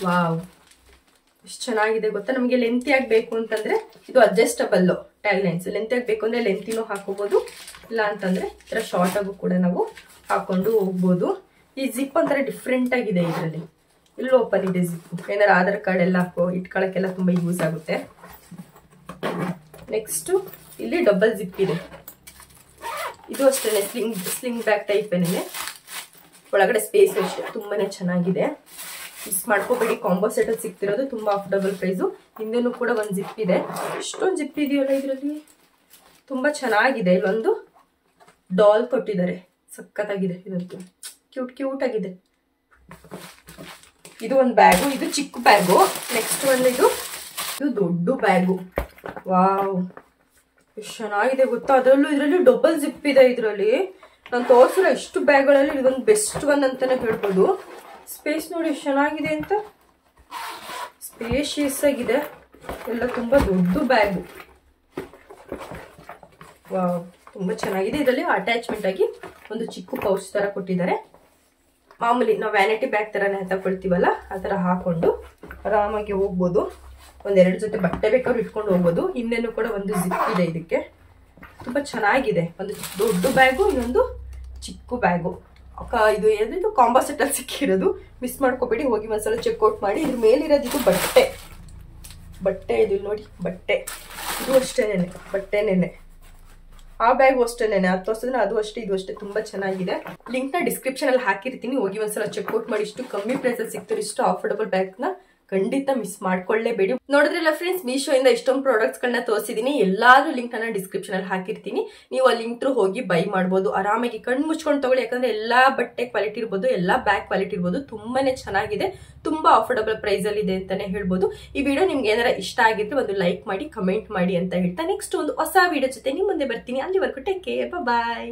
ವಾವ್, ಎಷ್ಟು ಚೆನ್ನಾಗಿದೆ ಗೊತ್ತಾ. ನಮಗೆ ಲೆಂತಿ ಆಗಬೇಕು ಅಂತಂದ್ರೆ ಇದು ಅಡ್ಜಸ್ಟಬಲ್ ಟ್ಯಾಗ್ ಲೈನ್ಸ್. ಲೆಂತಿ ಆಗಬೇಕು ಅಂದ್ರೆ ಲೆಂತಿನೂ ಹಾಕೋಬಹುದು, ಇಲ್ಲ ಅಂತಂದ್ರೆ ಈ ತರ ಶಾರ್ಟ್ ಆಗು ಕೂಡ ನಾವು ಹಾಕೊಂಡು ಹೋಗ್ಬೋದು. ಈ ಜಿಪ್ ಒಂಥರ ಡಿಫ್ರೆಂಟ್ ಆಗಿದೆ. ಇದರಲ್ಲಿ ಇಲ್ಲಿ ಓಪನ್ ಇದೆ ಜಿಪ್. ಏನಾರು ಆಧಾರ್ ಕಾರ್ಡ್ ಎಲ್ಲ ಇಟ್ಕೊಳಕ್ಕೆಲ್ಲ ತುಂಬಾ ಯೂಸ್ ಆಗುತ್ತೆ. ನೆಕ್ಸ್ಟ್ ಇಲ್ಲಿ ಡಬಲ್ ಜಿಪ್ ಇದೆ. ಇದು ಅಷ್ಟೇ ಸ್ಲಿಂಗ್ ಬ್ಯಾಗ್ ಟೈಪ್ ಏನಿದೆ. ಒಳಗಡೆ ಸ್ಪೇಸ್ ಅಷ್ಟೇ ತುಂಬಾನೇ ಚೆನ್ನಾಗಿದೆ. ಮಿಸ್ ಮಾಡ್ಕೋಬೇಡಿ. ಕಾಂಬೋ ಸೆಟ್ ಅಲ್ಲಿ ಸಿಗ್ತಿರೋದು ತುಂಬಾ ಅಫೋರ್ಡಬಲ್ ಪ್ರೈಸು. ಹಿಂದೆನೂ ಕೂಡ ಒಂದು ಜಿಪ್ ಇದೆ. ಎಷ್ಟೊಂದು ಜಿಪ್ ಇದೆಯಲ್ಲ ಇದರಲ್ಲಿ, ತುಂಬಾ ಚೆನ್ನಾಗಿದೆ. ಇಲ್ಲೊಂದು ಡಾಲ್ ಕೊಟ್ಟಿದ್ದಾರೆ, ಸಖತ್ತಾಗಿದೆ. ಇದಂತೂ ಕ್ಯೂಟ್ ಆಗಿದೆ. ಇದು ಒಂದು ಬ್ಯಾಗು, ಇದು ಚಿಕ್ಕ ಬ್ಯಾಗು. ನೆಕ್ಸ್ಟ್ ಒಂದು ಇದು ದೊಡ್ಡ ಬ್ಯಾಗು. ವಾವ್, ಎಷ್ಟು ಚೆನ್ನಾಗಿದೆ ಗೊತ್ತಾ. ಅದರಲ್ಲೂ ಇದರಲ್ಲಿ ಡಬಲ್ ಜಿಪ್ ಇದೆ. ಇದರಲ್ಲಿ ನಾನು ತೋರಿಸಿರೋ ಎಷ್ಟು ಬ್ಯಾಗ್ಗಳಲ್ಲಿ ಇದೊಂದು ಬೆಸ್ಟ್ ಒನ್ ಅಂತಾನೆ ಹೇಳ್ಬೋದು. ಸ್ಪೇಸ್ ನೋಡಿ ಎಷ್ಟು ಚೆನ್ನಾಗಿದೆ ಅಂತ, ಸ್ಪೇಷಿಯಸ್ ಆಗಿದೆ. ಎಲ್ಲ ತುಂಬಾ ದೊಡ್ಡ ಬ್ಯಾಗು. ವಾವ್, ತುಂಬಾ ಚೆನ್ನಾಗಿದೆ. ಇದರಲ್ಲಿ ಅಟ್ಯಾಚ್ಮೆಂಟ್ ಆಗಿ ಒಂದು ಚಿಕ್ಕ ಪೌಚ್ ತರ ಕೊಟ್ಟಿದ್ದಾರೆ. ಮಾಮೂಲಿ ನಾವು ವ್ಯಾನಿಟಿ ಬ್ಯಾಗ್ ತರನೇ ತಗೊಳ್ತೀವಲ್ಲ, ಆ ತರ ಹಾಕೊಂಡು ಆರಾಮಾಗಿ ಹೋಗ್ಬೋದು. 1-2 ಜೊತೆ ಬಟ್ಟೆ ಬೇಕಾದ್ರೂ ಇಟ್ಕೊಂಡು ಹೋಗ್ಬೋದು. ಹಿಂದೆನೂ ಕೂಡ ಒಂದು ಜಿಪ್ ಇದೆ. ಇದಕ್ಕೆ ತುಂಬಾ ಚೆನ್ನಾಗಿದೆ. ಒಂದು ದೊಡ್ಡ ಬ್ಯಾಗು, ಇನ್ನೊಂದು ಚಿಕ್ಕ ಬ್ಯಾಗು. ಇದು ಏನಿದು ಕಾಂಬೋ ಸೆಟ್ ಅಲ್ಲಿ ಸಿಕ್ಕಿರೋದು. ಮಿಸ್ ಮಾಡ್ಕೋಬೇಡಿ, ಹೋಗಿ ಒಂದ್ಸಲ ಚೆಕ್ಔಟ್ ಮಾಡಿ. ಇದ್ರ ಮೇಲಿರೋದು ಇದು ಬಟ್ಟೆ ಇದು ನೋಡಿ, ಬಟ್ಟೆ. ಇದು ಅಷ್ಟೇನೆ ಬಟ್ಟೆನೇನೆ. ಆ ಬ್ಯಾಗು ಅಷ್ಟೇನೆ. ಅದು ತೋರಿಸಿದ್ರೆ ಅದು ಅಷ್ಟೇ, ಇದು ಅಷ್ಟೇ. ತುಂಬಾ ಚೆನ್ನಾಗಿದೆ. ಲಿಂಕ್ ನ ಡಿಸ್ಕ್ರಿಪ್ಷನ್ ಅಲ್ಲಿ ಹಾಕಿರ್ತೀನಿ, ಹೋಗಿ ಒಂದ್ಸಲ ಚೆಕ್ಔಟ್ ಮಾಡಿ. ಇಷ್ಟು ಕಮ್ಮಿ ಪ್ರೈಸ್ ಅಲ್ಲಿ ಸಿಗ್ತಾರೆ, ಇಷ್ಟು ಅಫೋರ್ಡಬಲ್ ಬ್ಯಾಗ್ ನ ಖಂಡಿತ ಮಿಸ್ ಮಾಡ್ಕೊಳ್ಳೇಬೇಡಿ. ನೋಡಿದ್ರಲ್ಲ ಫ್ರೆಂಡ್ಸ್, ಮೀಶೋ ಇಂದ ಇಷ್ಟೊಂದು ಪ್ರಾಡಕ್ಟ್ಸ್ ಗಳನ್ನ ತೋರಿಸಿದೀನಿ. ಎಲ್ಲಾದ್ರೂ ಲಿಂಕ್ ಅನ್ನ ಡಿಸ್ಕ್ರಿಪ್ಷನ್ ಅಲ್ಲಿ ಹಾಕಿರ್ತೀನಿ. ನೀವು ಆ ಲಿಂಕ್ ಥ್ರೂ ಹೋಗಿ ಬೈ ಮಾಡಬಹುದು. ಆರಾಮಾಗಿ ಕಣ್ಣು ಮುಚ್ಕೊಂಡು ತಗೊಳ್ಳಿ, ಯಾಕಂದ್ರೆ ಎಲ್ಲಾ ಬಟ್ಟೆ ಕ್ವಾಲಿಟಿ ಇರ್ಬೋದು, ಎಲ್ಲಾ ಬ್ಯಾಗ್ ಕ್ವಾಲಿಟಿ ಇರ್ಬೋದು, ತುಂಬಾನೇ ಚೆನ್ನಾಗಿದೆ. ತುಂಬಾ ಅಫೋರ್ಡಬಲ್ ಪ್ರೈಸ್ ಅಲ್ಲಿ ಇದೆ ಅಂತಾನೆ ಹೇಳ್ಬೋದು. ಈ ವಿಡಿಯೋ ನಿಮ್ಗೆ ಏನಾರ ಇಷ್ಟ ಆಗಿದ್ರೆ ಒಂದು ಲೈಕ್ ಮಾಡಿ, ಕಮೆಂಟ್ ಮಾಡಿ ಅಂತ ಹೇಳ್ತಾ ನೆಕ್ಸ್ಟ್ ಒಂದು ಹೊಸ ವಿಡಿಯೋ ಜೊತೆ ನಿಮ್ ಮುಂದೆ ಬರ್ತೀನಿ. ಅಲ್ಲಿವರೆಗೂ ಟೇಕ್ ಕೇರ್, ಬಾಯ್.